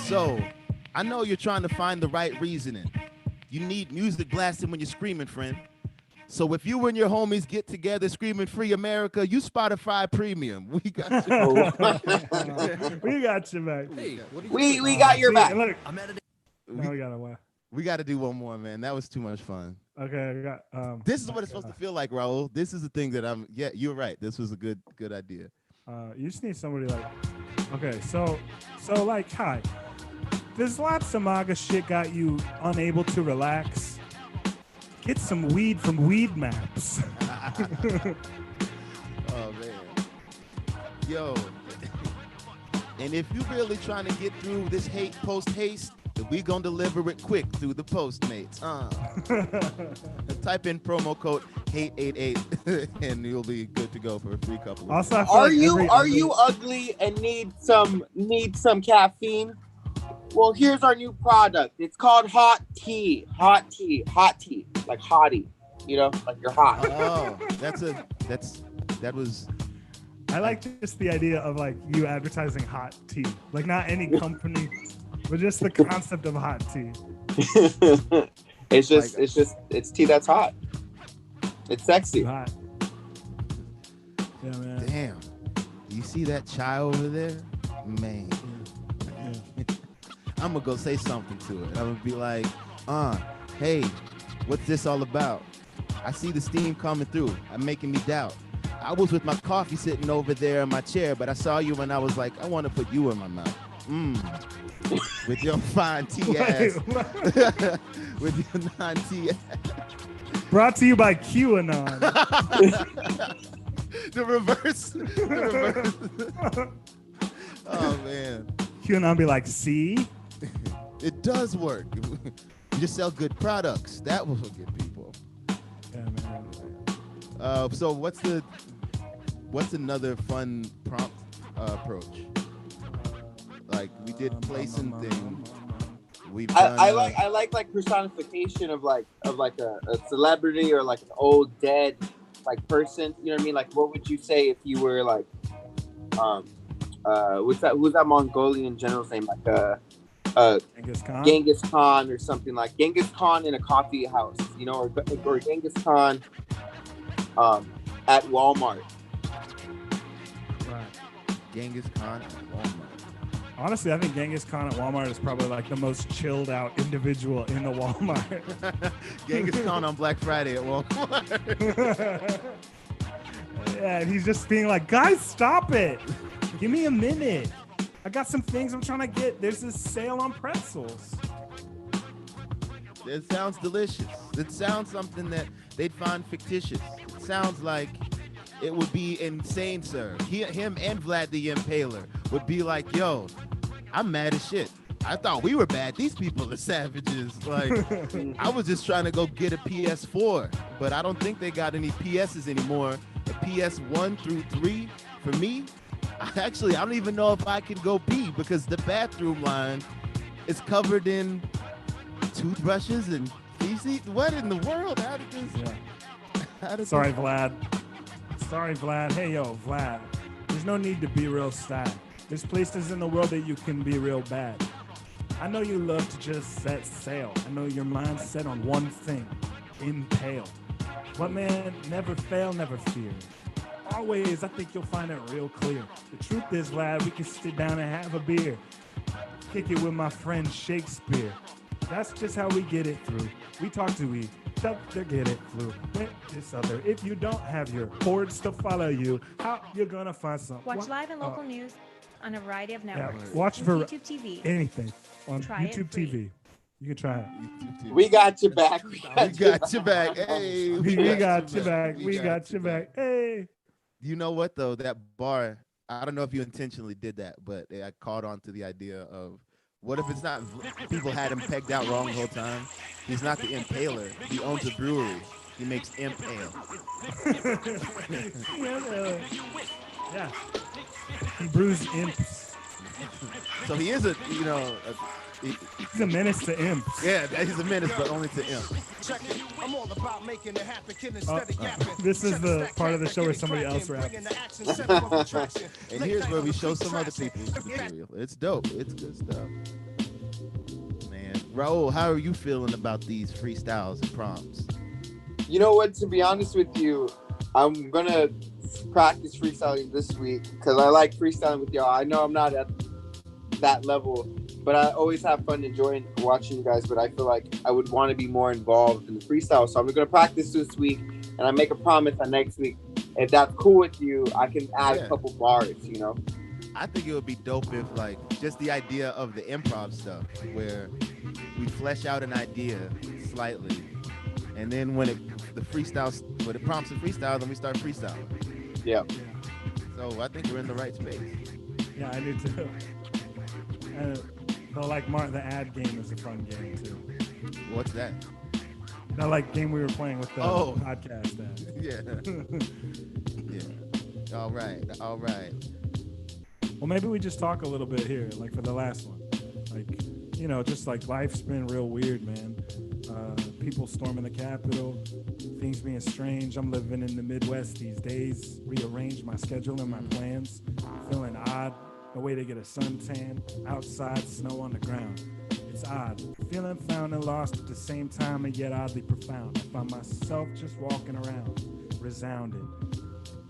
So, I know you're trying to find the right reasoning. You need music blasting when you're screaming, friend. So if you and your homies get together screaming "Free America," you Spotify Premium. We got you. Oh. We got you back. we got your See, back. Look, We, now we got a one. we got to do one more, man. That was too much fun. Okay, I got. This is what it's supposed to feel like, Raul. This is the thing that I'm. Yeah, you're right. This was a good idea. You just need somebody like. Okay, so like, hi. This lots of MAGA shit got you unable to relax. Get some weed from Weed Maps. Oh man. Yo. And if you really trying to get through this hate post haste, then we gonna deliver it quick through the Postmates. Type in promo code hate88 and you'll be good to go for a free couple of Also, I feel Are like you every- you ugly and need some caffeine? Well, here's our new product. It's called hot tea. Hot tea. Like hottie. You know, like you're hot. Oh, that was I like just the idea of like you advertising hot tea, like not any company, but just the concept of hot tea. It's tea that's hot. It's sexy. Hot. Yeah, man. damn. You see that chai over there? Man. Yeah. I'm gonna go say something to it. I'm gonna be like, hey, what's this all about? I see the steam coming through. I'm making me doubt. I was with my coffee sitting over there in my chair, but I saw you and I was like, I want to put you in my mouth. With your fine tea ass. With your non-tea ass. Brought to you by QAnon. The reverse. Oh man. QAnon be like, see? It does work. You just sell good products. That will get people. Yeah, man. So what's another fun prompt approach? Like we did placing thing. We've done, I like personification of like a celebrity or like an old dead like person. You know what I mean? Like what would you say if you were like who's that Mongolian general's name? Like Genghis Khan or something, like Genghis Khan in a coffee house, you know, or Genghis Khan at Walmart. Right. Genghis Khan at Walmart. Honestly, I think Genghis Khan at Walmart is probably like the most chilled out individual in the Walmart. Genghis Khan on Black Friday at Walmart. Yeah, and he's just being like, guys, stop it. Give me a minute. I got some things I'm trying to get. There's this sale on pretzels. It sounds delicious. It sounds something that they'd find fictitious. It sounds like it would be insane, sir. Him and Vlad the Impaler would be like, yo, I'm mad as shit. I thought we were bad. These people are savages. Like, I was just trying to go get a PS4, but I don't think they got any PSs anymore. A PS1 through 3 for me. I don't even know if I can go pee because the bathroom line is covered in toothbrushes and feces. What in the world? How did this? Yeah. Sorry, Vlad. Hey, yo, Vlad. There's no need to be real sad. There's places in the world that you can be real bad. I know you love to just set sail. I know your mind's set on one thing, impale. But man, never fail, never fear. Always, I think you'll find it real clear. The truth is, Vlad, we can sit down and have a beer. Kick it with my friend Shakespeare. That's just how we get it through. We talk to each other, get it through. With this other. If you don't have your hordes to follow you, how you gonna find some? Watch live and local news on a variety of networks. Yeah, watch for YouTube TV. anything on Try it YouTube free. TV. You can try it. We got your back. We got your back. Hey, We got your back. We got your back. Hey. You know what though? That bar, I don't know if you intentionally did that, but I caught on to the idea of what if it's not, people had him pegged out wrong the whole time. He's not the impaler. He owns a brewery. He makes impale. Yeah. He brews imps. So he is He's a menace to imps. yeah, he's a menace, but only to imp. This is the part of the show where somebody else raps. And here's where we show some other people's material. It's dope. It's good stuff. Man, Raul, how are you feeling about these freestyles and prompts? You know what? To be honest with you, I'm gonna practice freestyling this week because I like freestyling with y'all. I know I'm not at that level, but I always have fun enjoying watching you guys. But I feel like I would want to be more involved in the freestyle, so I'm gonna practice this week, and I make a promise that next week, if that's cool with you, I can add a couple bars. You know. I think it would be dope if, like, just the idea of the improv stuff, where we flesh out an idea slightly, and then when it prompts a freestyle, then we start freestyling. Yeah. So I think we're in the right space. Yeah, I do too. But like Martin, the ad game is a fun game too. What's that? That like game we were playing with the podcast ad. Yeah. All right. Well, maybe we just talk a little bit here, like for the last one. Like, you know, just like life's been real weird, man. People storming the Capitol, things being strange. I'm living in the Midwest these days. Rearranged my schedule and my plans. Feeling odd. No way to get a suntan. Outside, snow on the ground. It's odd. Feeling found and lost at the same time, and yet oddly profound. I find myself just walking around, resounding.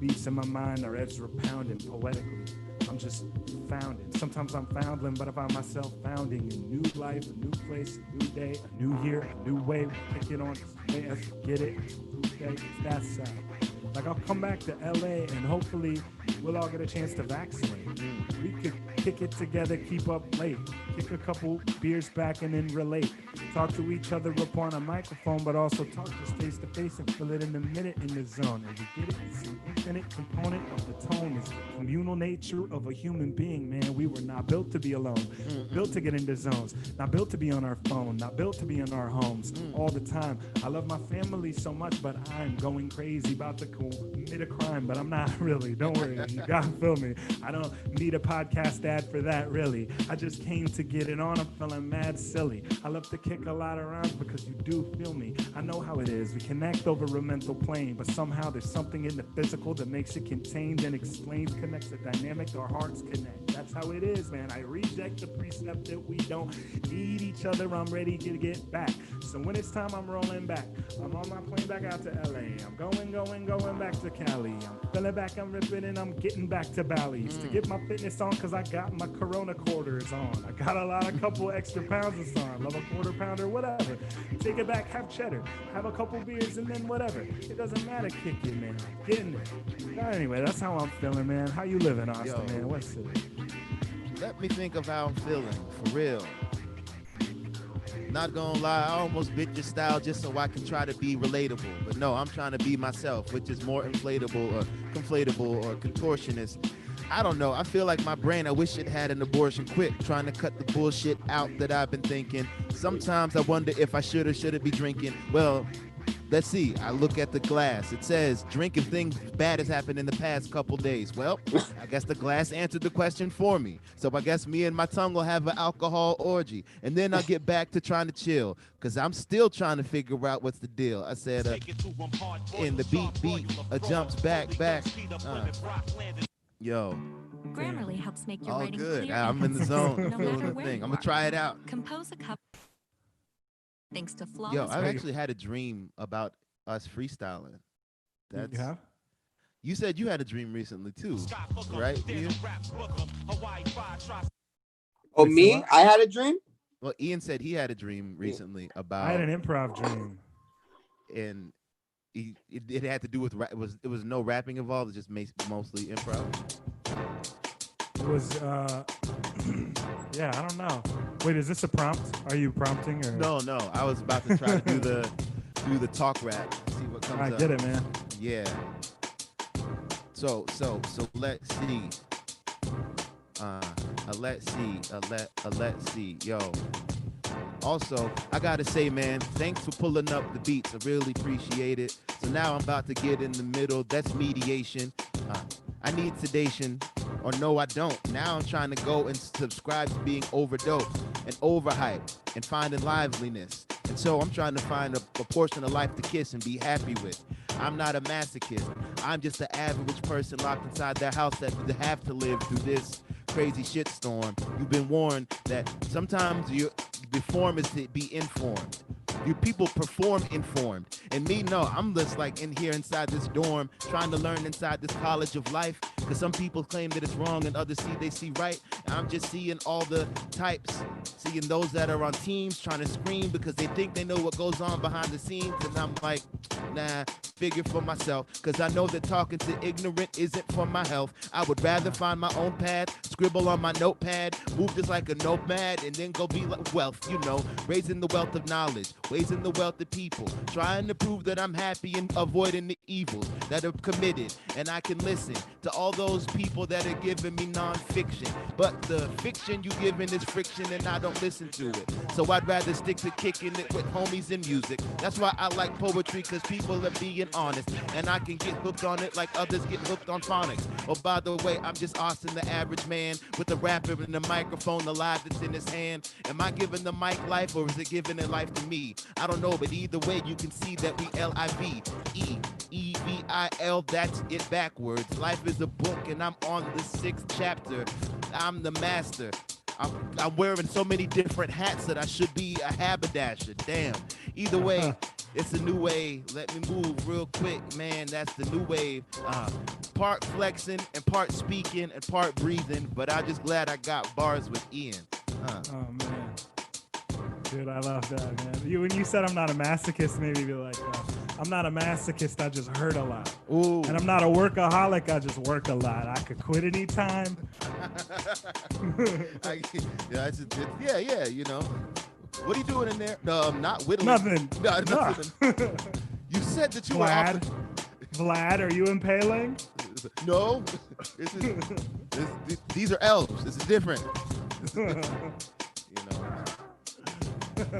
Beats in my mind are Ezra pounding poetically. I'm just founding. Sometimes I'm foundling, but I find myself founding a new life, a new place, a new day, a new year, a new way. Kick it on, get it. Okay, that's sad. Like I'll come back to LA and hopefully we'll all get a chance to vaccinate. We could kick it together, keep up late, kick a couple beers back and then relate. Talk to each other upon a microphone, but also talk just face to face and feel it in a minute in the zone. And we get it, it's an infinite component of the tone. It's the communal nature of a human being, man. We were not built to be alone, built to get into zones, not built to be on our phone, not built to be in our homes all the time. I love my family so much, but I'm going crazy about to commit a crime, but I'm not really. Don't worry, you gotta feel me. I don't need a podcast ad for that, really. I just came to get it on. I'm feeling mad silly. I love to kick a lot of rounds because you do feel me. I know how it is. We connect over a mental plane, but somehow there's something in the physical that makes it contained and explains, connects the dynamic. Our hearts connect. That's how it is, man. I reject the precept that we don't need each other. I'm ready to get back. So when it's time, I'm rolling back. I'm on my plane back out to LA. I'm going back to Cali. I'm feeling back, I'm ripping, and I'm getting back to Bally's to get my fitness on because I got my Corona quarters on. I got a couple extra pounds of sun. Love a quarter pounder, whatever. Take it back, have cheddar. Have a couple beers and then whatever. It doesn't matter, kick it, man. Getting it. Anyway, that's how I'm feeling, man. How you living, Austin, man? What's it? Let me think of how I'm feeling, for real. Not gonna lie, I almost bit your style just so I can try to be relatable. But no, I'm trying to be myself, which is more inflatable or conflatable or contortionist. I don't know. I feel like my brain, I wish it had an abortion quick, trying to cut the bullshit out that I've been thinking. Sometimes I wonder if I should've be drinking. Well, let's see. I look at the glass. It says drinking things bad has happened in the past couple days. Well, I guess the glass answered the question for me. So I guess me and my tongue will have an alcohol orgy. And then I'll get back to trying to chill. Because I'm still trying to figure out what's the deal. I said, in the beat, jumps back. Yo. Grammarly helps make your All writing good. clear. I'm in the zone. No I'm feeling matter the where thing. you I'm going are. to try it out. Compose a couple thanks to flawless. Yo, I've actually had a dream about us freestyling. You have? You said you had a dream recently too, right? Ian? Oh, me? I had a dream? Well, Ian said he had a dream recently about. I had an improv dream. And it had to do with it was no rapping involved. It just mostly improv. It was yeah, I don't know. Wait, is this a prompt? Are you prompting or No. I was about to try to do the talk rap. See what comes up. I get it, man. Yeah. So let's see. Let's see. Yo. Also, I gotta say, man, thanks for pulling up the beats. I really appreciate it. So now I'm about to get in the middle. That's mediation. I need sedation. or no, I don't. Now I'm trying to go and subscribe to being overdosed and overhyped and finding liveliness. And so I'm trying to find a portion of life to kiss and be happy with. I'm not a masochist. I'm just an average person locked inside their house that have to live through this crazy shitstorm. You've been warned that sometimes the form is to be informed. You people perform informed. And me, no, I'm just like in here inside this dorm trying to learn inside this college of life. Because some people claim that it's wrong and others see right. And I'm just seeing all the types, seeing those that are on teams trying to scream because they think they know what goes on behind the scenes. And I'm like, nah, figure for myself. Because I know that talking to ignorant isn't for my health. I would rather find my own path, scribble on my notepad, move just like a nomad, and then go be like wealth, raising the wealth of knowledge, raising the wealth of people, trying to prove that I'm happy and avoiding the evils that are committed. And I can listen to all those people that are giving me nonfiction. But the fiction you giving is friction and I don't listen to it. So I'd rather stick to kicking it with homies and music. That's why I like poetry, because people are being honest. And I can get hooked on it like others get hooked on phonics. Oh, by the way, I'm just Austin, the average man, with the rapper and the microphone, the live that's in his hand. Am I giving the mic life or is it giving it life to me? I don't know, but either way, you can see that we L-I-V-E. E-V-I-L, that's it backwards. Life is a book and I'm on the 6th chapter. I'm the master. I'm wearing so many different hats that I should be a haberdasher. Damn. Either way, it's a new way. Let me move real quick, man. That's the new wave. Part flexing and part speaking and part breathing, but I'm just glad I got bars with Ian. Oh, man. Dude, I love that, man. When you said I'm not a masochist, maybe be like, I'm not a masochist, I just hurt a lot. Ooh. And I'm not a workaholic, I just work a lot. I could quit anytime. Yeah. What are you doing in there? No, I'm not whittling. Nothing. No, nothing. You said that you Vlad, were Vlad, are you impaling? No. These are elves. This is different.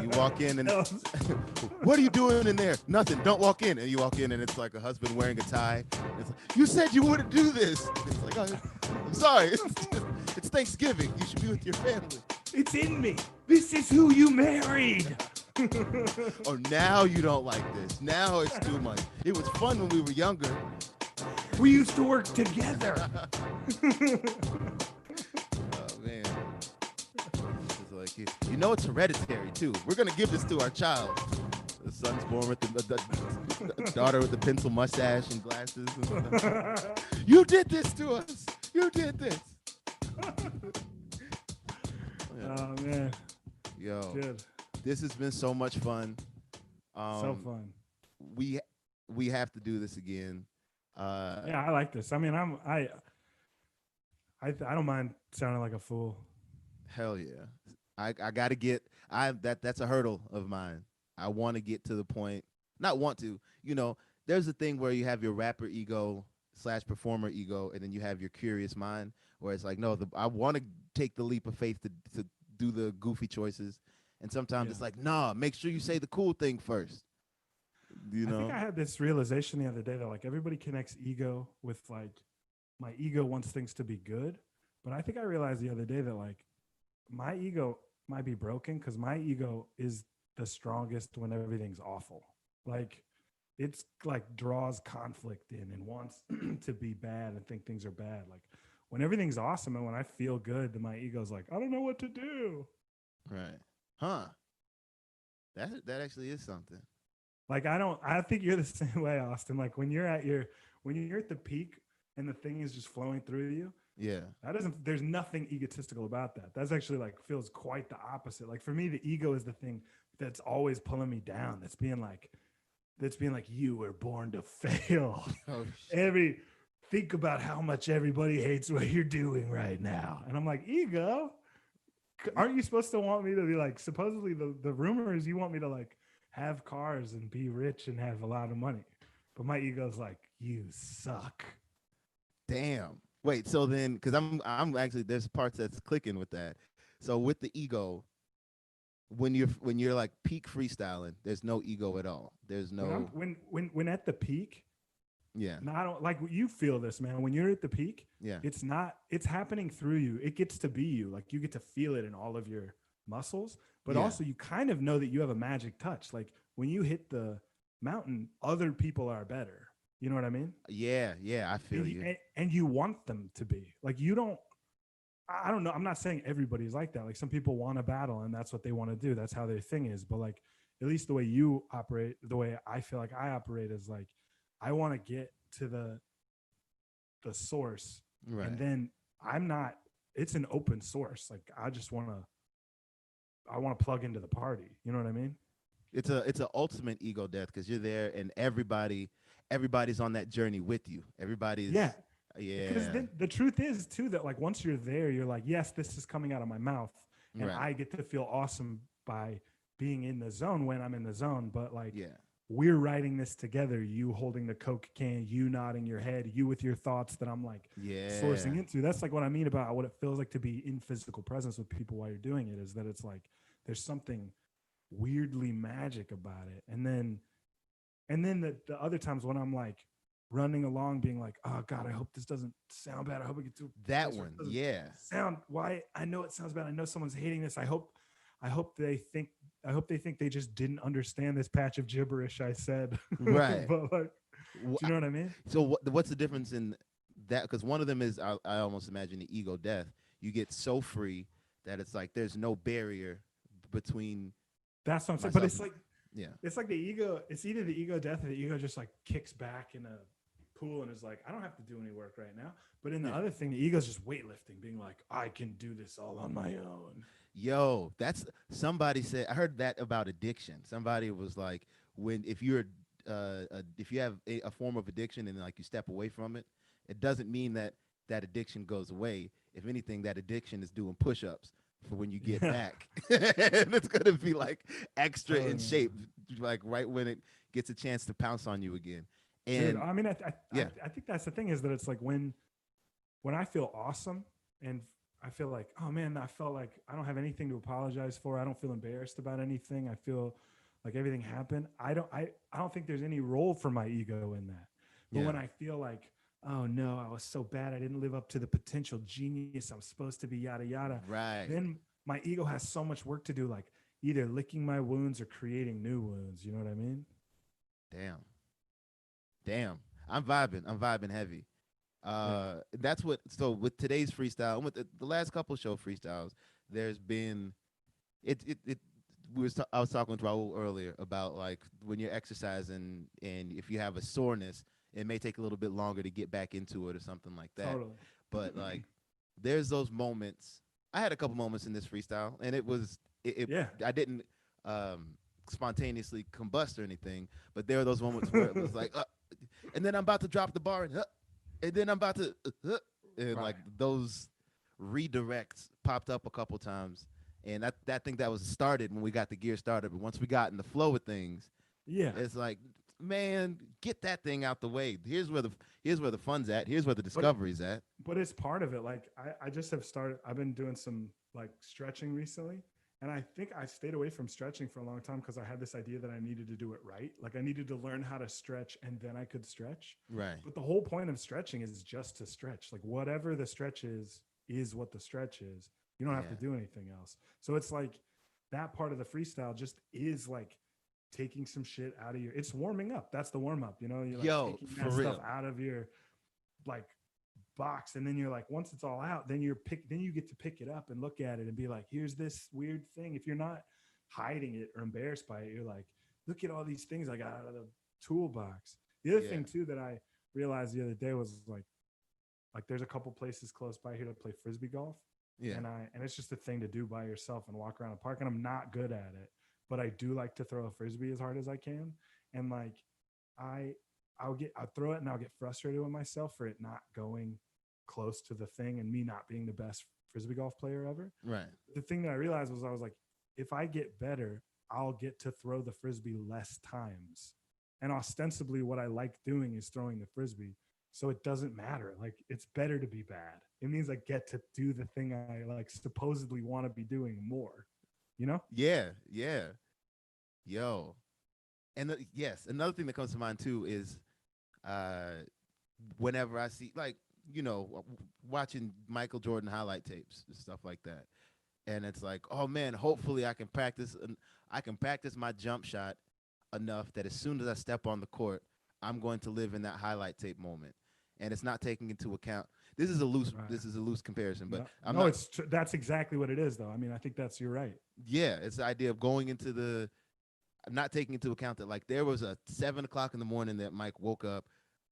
You walk in and what are you doing in there? Nothing. Don't walk in. And you walk in and it's like a husband wearing a tie. It's like, you said you wouldn't do this. It's like, oh, I'm sorry. It's Thanksgiving. You should be with your family. It's in me. This is who you married. Oh, now you don't like this. Now it's too much. It was fun when we were younger. We used to work together. Oh, man. Like, it's hereditary too. We're gonna give this to our child. The son's born with the daughter with the pencil mustache and glasses. You did this to us. You did this. Oh man. Yo. Good. This has been so much fun. So fun. We have to do this again. Yeah, I like this. I mean, I don't mind sounding like a fool. Hell yeah. I gotta get that's a hurdle of mine. I want to get to the point, not want to, there's a thing where you have your rapper ego / performer ego, and then you have your curious mind where it's like, no, I want to take the leap of faith to do the goofy choices. And sometimes it's like, nah, make sure you say the cool thing first. I think I had this realization the other day that like everybody connects ego with like my ego wants things to be good. But I think I realized the other day that like my ego might be broken because my ego is the strongest when everything's awful. Like it's like draws conflict in and wants to be bad and think things are bad. Like when everything's awesome and when I feel good, then my ego's like, I don't know what to do. Right. Huh. That actually is something. Like I think you're the same way, Austin. Like when you're at the peak and the thing is just flowing through you. Yeah. There's nothing egotistical about that. That's actually like feels quite the opposite. Like for me, the ego is the thing that's always pulling me down. That's being like you were born to fail. Oh, think about how much everybody hates what you're doing right now. And I'm like, ego, aren't you supposed to want me to be like, supposedly the rumor is you want me to like have cars and be rich and have a lot of money. But my ego's like, you suck. Damn. Wait, so then, because I'm actually, there's parts that's clicking with that. So with the ego, when you're like peak freestyling, there's no ego at all. There's no when at the peak, Yeah. And I don't like you feel this, man. When you're at the peak, Yeah. it's happening through you. It gets to be you. Like you get to feel it in all of your muscles, but Yeah. also you kind of know that you have a magic touch. Like when you hit the mountain, other people are better. You know what I mean? Yeah. Yeah. I feel And you. and you want them to be. Like you don't I don't know. I'm not saying everybody's like that. Like some people want to battle and that's what they want to do. That's how their thing is. But like at least the way you operate, the way I feel like I operate is like I want to get to the source and Right. then I'm not it's an open source. Like I want to plug into the party. You know what I mean? It's a ultimate ego death because you're there and everybody's on that journey with you. Everybody's Yeah. Because yeah. then the truth is too that like once you're there, you're like, yes, this is coming out of my mouth. And Right. I get to feel awesome by being in the zone when I'm in the zone. But like Yeah. we're writing this together, you holding the Coke can, you nodding your head, you with your thoughts that I'm like Yeah. sourcing into. That's like what I mean about what it feels like to be in physical presence with people while you're doing it, is that it's like there's something weirdly magic about it. And then the other times when I'm like running along being like, oh God, I hope this doesn't sound bad. I hope we get to a That place where one. it doesn't Yeah. sound why I know it sounds bad. I know someone's hating this. I hope they think they just didn't understand this patch of gibberish I said. Right. But like, Wh- do you know what I mean? So what's the difference in that? Because one of them is I almost imagine the ego death. You get so free that it's like there's no barrier between That's what I'm saying. But myself. Yeah. it's like the ego, it's either the ego death or the ego just like kicks back in a pool and is like, I don't have to do any work right now. But in the Yeah. other thing, the ego's just weightlifting, being like, I can do this all on my own. Yo, that's somebody said. I heard that about addiction. Somebody was like, when if you have a form of addiction and like you step away from it, it doesn't mean that that addiction goes away. If anything, that addiction is doing push-ups for when you get Yeah. back, and it's gonna be like extra Totally, in man. shape, like right when it gets a chance to pounce on you again. Dude, And I mean, yeah, I think that's the thing, is that it's like when I feel awesome and I feel like, oh man, I felt like I don't have anything to apologize for. I don't feel embarrassed about anything. I feel like everything happened. I don't think there's any role for my ego in that. But yeah, when I feel like, oh no, I was so bad, I didn't live up to the potential genius I'm supposed to be, yada yada, right. then my ego has so much work to do, like either licking my wounds or creating new wounds. You know what I mean? Damn, damn. I'm vibing heavy. Yeah. That's what. So with today's freestyle, and with the last couple show freestyles, there's been it I was talking to Raul earlier about like when you're exercising and if you have a soreness, it may take a little bit longer to get back into it or something like that. Totally. But like there's those moments. I had a couple moments in this freestyle, and it Yeah. I didn't um spontaneously combust or anything, but there are those moments where it was like, and then I'm about to drop the bar, and then I'm about to, and Right. like those redirects popped up a couple times, and I think that was started when we got the gear started. But once we got in the flow of things, Yeah. it's like, man, get that thing out the way. Here's where the fun's at. Here's where the But discovery's at. but it's part of it. Like I just have started, I've been doing some like stretching recently. And I think I stayed away from stretching for a long time because I had this idea that I needed to do it right. Like I needed to learn how to stretch and then I could stretch. Right. But the whole point of stretching is just to stretch. Like whatever the stretch is what the stretch is. You don't have to Yeah. do anything else. So it's like that part of the freestyle just is like taking some shit out of your, it's warming up. That's the warm up. You know, you're like Yo, taking for that stuff real. out of your like box, and then you're like, once it's all out, then then you get to pick it up and look at it and be like, here's this weird thing. If you're not hiding it or embarrassed by it, you're like, look at all these things I got out of the toolbox. The other Yeah. thing too that I realized the other day was like there's a couple places close by here to play frisbee golf. Yeah. And it's just a thing to do by yourself and walk around the park, and I'm not good at it, but I do like to throw a frisbee as hard as I can. And like I I'll throw it and I'll get frustrated with myself for it not going close to the thing and me not being the best frisbee golf player ever. Right. The thing that I realized was I was like, if I get better, I'll get to throw the frisbee less times. And ostensibly what I like doing is throwing the frisbee. So it doesn't matter. Like it's better to be bad. It means I get to do the thing I like supposedly want to be doing more, you know? Yeah. Yeah. Yo. And yes, another thing that comes to mind too is Uh, Whenever I see like watching Michael Jordan highlight tapes and stuff like that, and it's like, oh man, hopefully I can practice my jump shot enough that as soon as I step on the court, I'm going to live in that highlight tape moment. And it's not taking into account. Right. This is a loose comparison, but No, I'm no, not. that's exactly what it is, though. I mean, I think you're right. Yeah, it's the idea of going into the. I'm not taking into account that like there was a 7 o'clock in the morning that Mike woke up,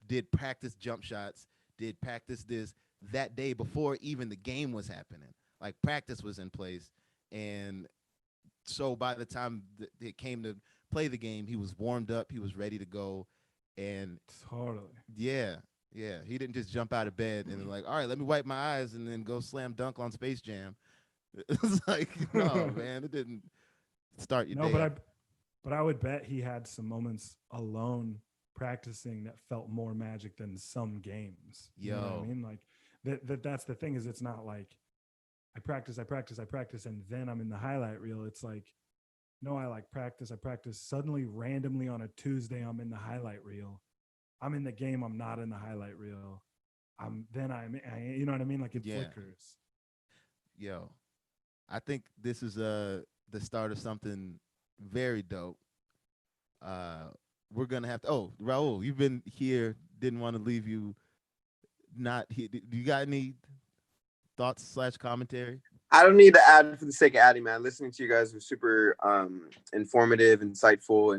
did practice jump shots, did practice this that day before even the game was happening. Like practice was in place, and so by the time it came to play the game, he was warmed up, he was ready to go, and Totally. yeah, yeah, he didn't just jump out of bed and then like, all right, let me wipe my eyes and then go slam dunk on Space Jam. It was like, no, man, it didn't start your No, day. but I would bet he had some moments alone practicing that felt more magic than some games. You know what I Yo, mean? Like that's the thing is it's not like I practice, and then I'm in the highlight reel. It's like, no, I practice. Suddenly, randomly on a Tuesday, I'm in the highlight reel. I'm in the game. I'm not in the highlight reel. You know what I mean? Like it yeah, flickers. yo, I think this is the start of something very dope. Uh, we're gonna have to. Oh, Raul, you've been here. Didn't want to leave you not here. Do you got any thoughts slash commentary? I don't need to add for the sake of adding, man. Listening to you guys was super informative, insightful,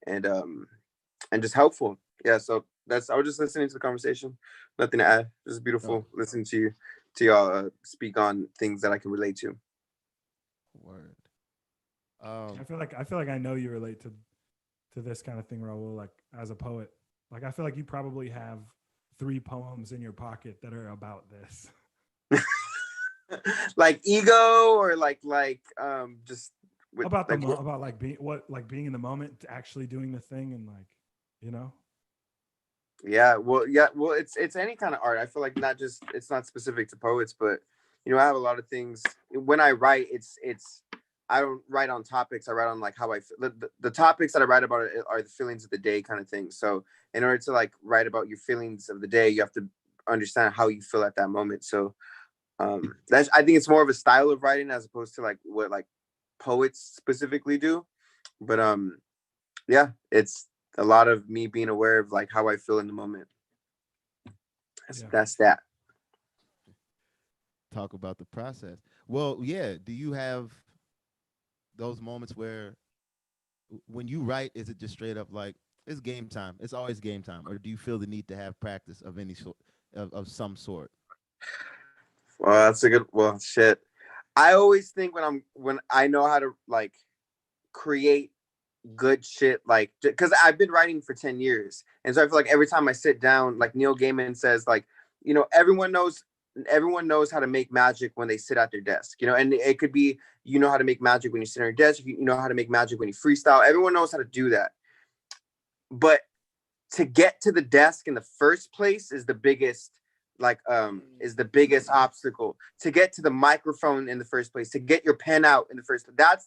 and just helpful. Yeah, so that's I was just listening to the conversation. Nothing to add. Just Oh, beautiful listening to y'all speak on things that I can relate to. word. I feel like I know you relate to this kind of thing, Raul. Like as a poet, like I feel like you probably have 3 poems in your pocket that are about this. Like ego or just with About like about like being in the moment, actually doing the thing, and like, you know. yeah, well it's any kind of art. I feel like not just it's not specific to poets, but I have a lot of things when I write. It's I don't write on topics. I write on like how I feel. The topics that I write about are the feelings of the day kind of thing. So in order to like write about your feelings of the day, you have to understand how you feel at that moment. So that's I think it's more of a style of writing as opposed to like what like poets specifically do. But yeah, it's a lot of me being aware of like how I feel in the moment. Yeah. That's that. Talk about the process. Well, yeah. Do you have those moments where when you write, is it just straight up like it's game time? It's always game time, or do you feel the need to have practice of any sort of some sort? Well, that's a good. Well, shit. I always think when I know how to like create good shit, like because I've been writing for 10 years, and so I feel like every time I sit down, like Neil Gaiman says, like everyone knows how to make magic when they sit at their desk, and it could be how to make magic when you sit on your desk, you know how to make magic when you freestyle. Everyone knows how to do that, but to get to the desk in the first place is the biggest obstacle. To get to the microphone in the first place, to get your pen out in the first place,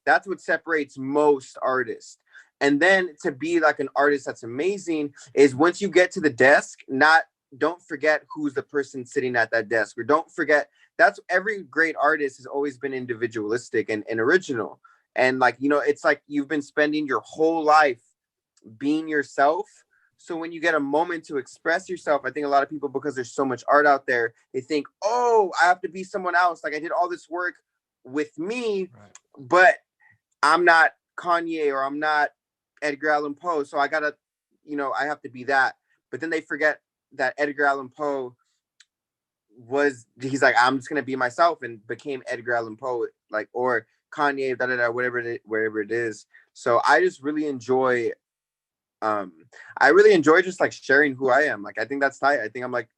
that's what separates most artists. And then to be like an artist that's amazing is once you get to the desk, not don't forget who's the person sitting at that desk, or don't forget that's every great artist has always been individualistic and original. And like it's like you've been spending your whole life being yourself. So when you get a moment to express yourself, I think a lot of people, because there's so much art out there, they think, oh, I have to be someone else. Like I did all this work with me, Right. but I'm not Kanye or I'm not Edgar Allan Poe. So I gotta, I have to be that. But then they forget that Edgar Allan Poe he's like, I'm just gonna be myself, and became Edgar Allan Poe, like, or Kanye, wherever it is. So I just really enjoy um just like sharing who I am. Like I think that's tight. I think I'm like,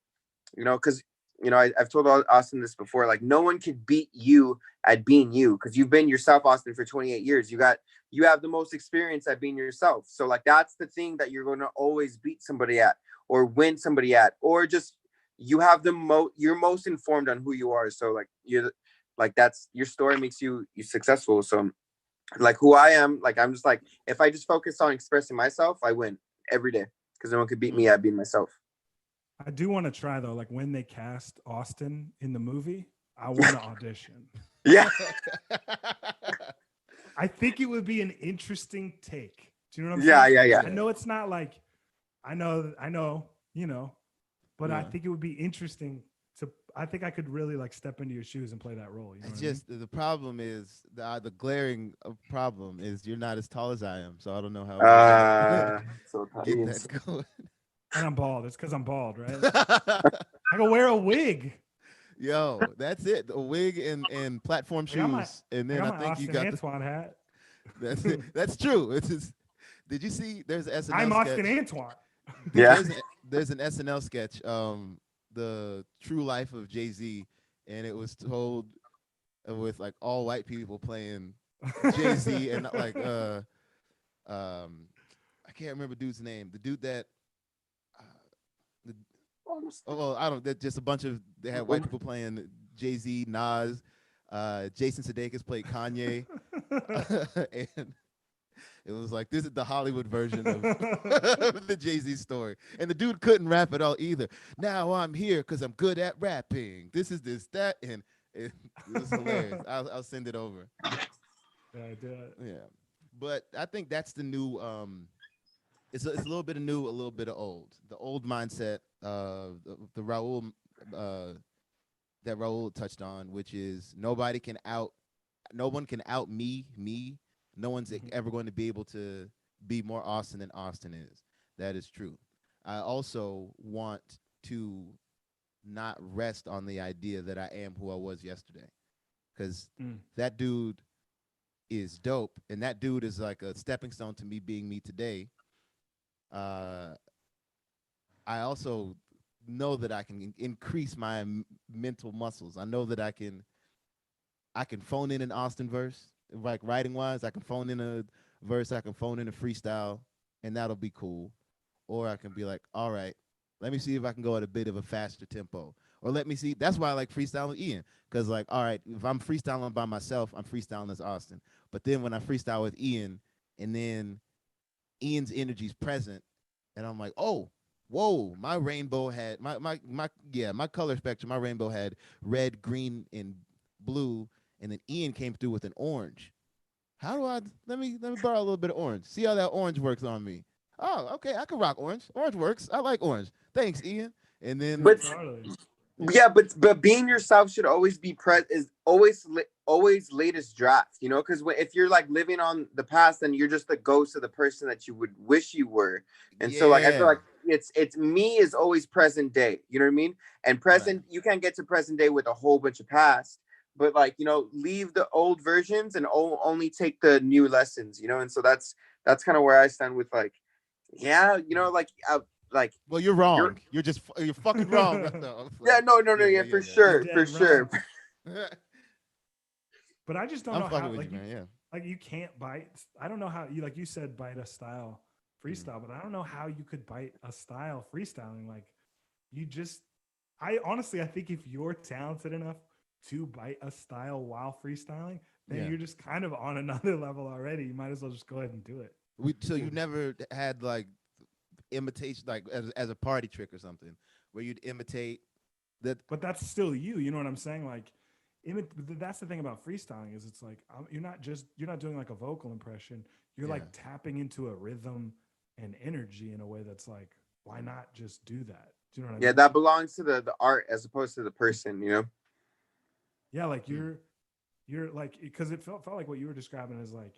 because I've told Austin this before, like no one could beat you at being you, because you've been yourself, Austin, for 28 years. You have the most experience at being yourself. So like that's the thing that you're going to always beat somebody at, or win somebody at, or just you have you're most informed on who you are. So like you're like that's your story makes you successful. So like who I am, like I'm just like, if I just focus on expressing myself, I win every day, because no one could beat me at being myself. I do want to try though, like when they cast Austin in the movie, I want to audition. Yeah. I think it would be an interesting take. Do you know what I'm Yeah, saying? yeah. I know it's not like, I know, you know, but I think it would be interesting to. I think I could really like step into your shoes and play that role. You know It's what just the problem is the glaring problem is you're not as tall as I am, so I don't know how So get that going. And I'm bald. It's because I'm bald, right? I can wear a wig. Yo, that's it. A wig and platform shoes, and then I think Austin you got Antoine hat. That's it. That's true. It's just, did you see? There's an SNL I'm sketch. Austin Antoine. Yeah. There's an SNL sketch, the true life of Jay-Z, and it was told with like all white people playing Jay-Z and like I can't remember dude's name. The dude that I don't. That just a bunch of they had white people playing Jay-Z, Nas, Jason Sudeikis played Kanye, and it was like this is the Hollywood version of the Jay-Z story, and the dude couldn't rap at all either. Now I'm here because I'm good at rapping. This is this that, and it was hilarious. I'll send it over. Yeah, I did. Yeah, but I think that's the new. It's a little bit of new, a little bit of old. The old mindset, the Raul, that Raul touched on, which is no one can out me. No one's ever going to be able to be more Austin than Austin is. That is true. I also want to not rest on the idea that I am who I was yesterday, because that dude is dope, and that dude is like a stepping stone to me being me today. I also know that I can increase my mental muscles. I know that I can phone in an Austin verse, like writing wise. I can phone in a verse. I can phone in a freestyle, and that'll be cool. Or I can be like, all right, let me see if I can go at a bit of a faster tempo. Or let me see. That's why I like freestyling with Ian, because like, all right, if I'm freestyling by myself, I'm freestyling as Austin. But then when I freestyle with Ian, and then Ian's energy's present, and I'm like, oh, whoa, my rainbow had my color spectrum, my rainbow had red, green, and blue, and then Ian came through with an orange. How do I let me borrow a little bit of orange? See how that orange works on me. Oh, okay, I can rock orange. Orange works. I like orange. Thanks, Ian. And then but being yourself should always be always latest draft, you know, because if you're like living on the past, then you're just the ghost of the person that you would wish you were. And so like I feel like it's me is always present day, you know what I mean? And present, you can't get to present day with a whole bunch of past, but like, you know, leave the old versions and only take the new lessons, you know. And so that's kind of where I stand with like, yeah, you know, like well, you're wrong. You're fucking wrong. No. Yeah, for sure. But I just don't know how, like, you like you can't bite. I don't know how you, like you said, bite a style freestyle, but I don't know how you could bite a style freestyling. Like I honestly think if you're talented enough to bite a style while freestyling, then you're just kind of on another level already. You might as well just go ahead and do it. So you never had like imitation, like as a party trick or something, where you'd imitate that? But that's still you know what I'm saying? Like that's the thing about freestyling is it's like you're not doing like a vocal impression. You're like tapping into a rhythm and energy in a way that's like, why not just do that? Do you know what I mean? Yeah, that belongs to the art as opposed to the person, you know? Yeah, like you're like, because it felt like what you were describing is like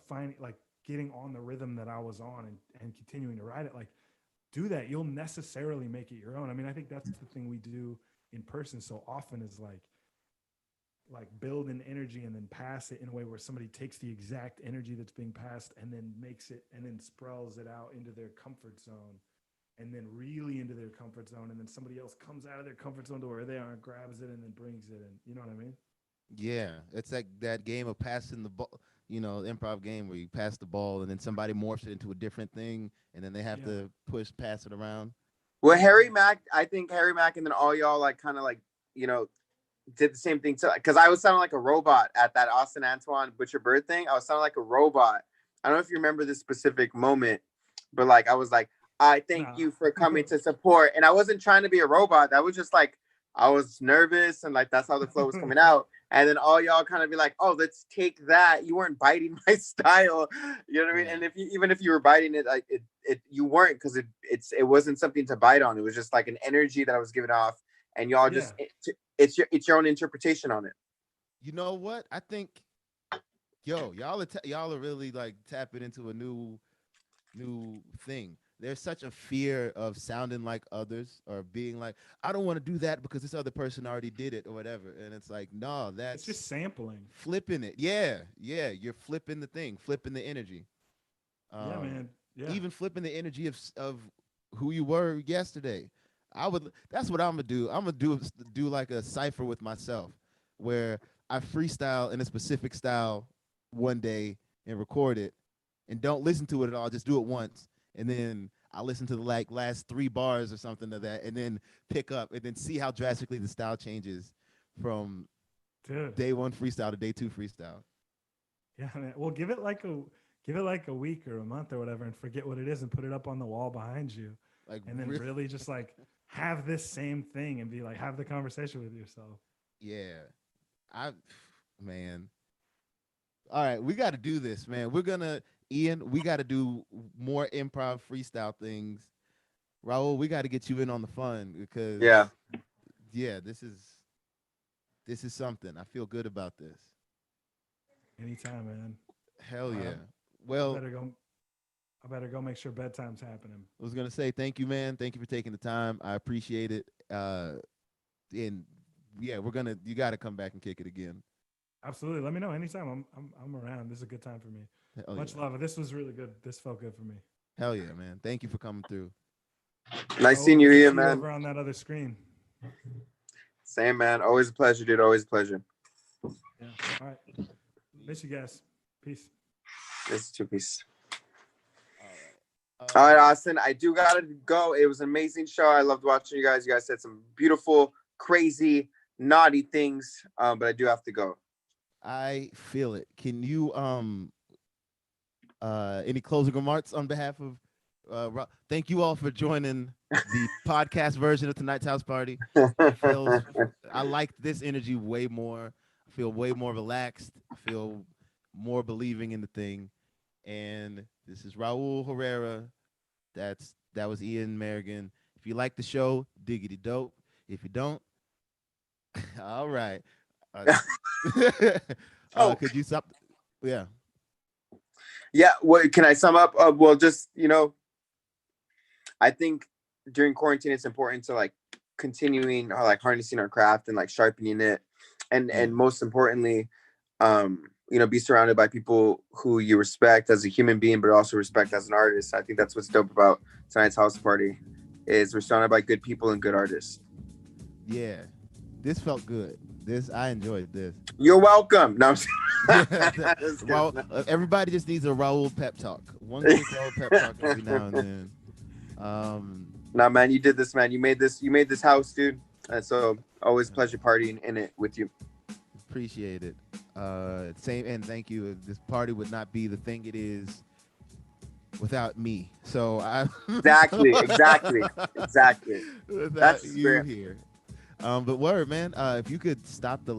finding, like getting on the rhythm that I was on and continuing to ride it. Like, do that. You'll necessarily make it your own. I mean, I think that's the thing we do in person so often is like build an energy and then pass it in a way where somebody takes the exact energy that's being passed and then makes it and then sprawls it out into their comfort zone and then really into their comfort zone. And then somebody else comes out of their comfort zone to where they are and grabs it and then brings it in. You know what I mean? Yeah. It's like that game of passing the ball, you know, the improv game where you pass the ball and then somebody morphs it into a different thing and then they have to pass it around. Well, I think Harry Mack and then all y'all like kind of like, you know, did the same thing too. Because I was sounding like a robot at that Austin Antoine Butcher Bird thing. I was sounding like a robot. I don't know if you remember this specific moment, but like I was like, I thank Nah. you for coming to support. And I wasn't trying to be a robot. That was just like, I was nervous and like, that's how the flow was coming out. And then all y'all kind of be like, oh, let's take that. You weren't biting my style. You know what I mean? Yeah. And if you, even if you were biting it, like you weren't, because it wasn't something to bite on. It was just like an energy that I was giving off. And y'all just, it's your own interpretation on it. You know what? I think, y'all are really like tapping into a new thing. There's such a fear of sounding like others or being like, I don't want to do that because this other person already did it or whatever. And it's like, no, It's just sampling. flipping it. Yeah, yeah. You're flipping the thing, flipping the energy. Yeah, man. Yeah. Even flipping the energy of who you were yesterday. That's what I'm gonna do. I'm gonna do like a cipher with myself where I freestyle in a specific style one day and record it and don't listen to it at all. Just do it once, and then I listen to the like last 3 bars or something of that, and then pick up and then see how drastically the style changes from Dude. day 1 freestyle to day 2 freestyle. Yeah, man. Well, give it like a week or a month or whatever, and forget what it is, and put it up on the wall behind you, Like, and then really just like have this same thing and be like, have the conversation with yourself. Yeah, man. All right, we got to do this, man. Ian, we got to do more improv freestyle things. Raul, we got to get you in on the fun because Yeah. This is something. I feel good about this. Anytime, man. Hell yeah. I Well, better go make sure bedtime's happening. I was gonna say thank you, man. Thank you for taking the time. I appreciate it. And yeah, you got to come back and kick it again. Absolutely. Let me know anytime. I'm around. This is a good time for me. Hell Much yeah. love. This was really good. This felt good for me. Hell yeah, man. Thank you for coming through. Nice seeing you, Ian, man. Over on that other screen. Same, man. Always a pleasure, dude. Always a pleasure. Yeah. All right. Miss you guys. Peace. This is 2 piece. All right, Austin. I do gotta go. It was an amazing show. I loved watching you guys. You guys said some beautiful, crazy, naughty things. But I do have to go. I feel it. Can you any closing remarks on behalf of thank you all for joining the podcast version of tonight's house party. I like this energy way more. I feel way more relaxed. I feel more believing in the thing. And this is Raul Herrera. That was Ian Merrigan. If you like the show, diggity dope. If you don't, all right. Could you stop? Yeah. Yeah. What can I sum up? Well, just I think during quarantine it's important to like continuing or like harnessing our craft and like sharpening it, and most importantly, be surrounded by people who you respect as a human being, but also respect as an artist. I think that's what's dope about tonight's house party is we're surrounded by good people and good artists. Yeah, this felt good. I enjoyed this. You're welcome. No, everybody just needs a Raul pep talk. One quick Raul pep talk every now and then. Nah, man, you did this, man. You made this house, dude. And so always pleasure partying in it with you. Appreciate it. Same, and thank you. This party would not be the thing it is without me. So exactly. Without That's you here. But word, man, if you could stop the live.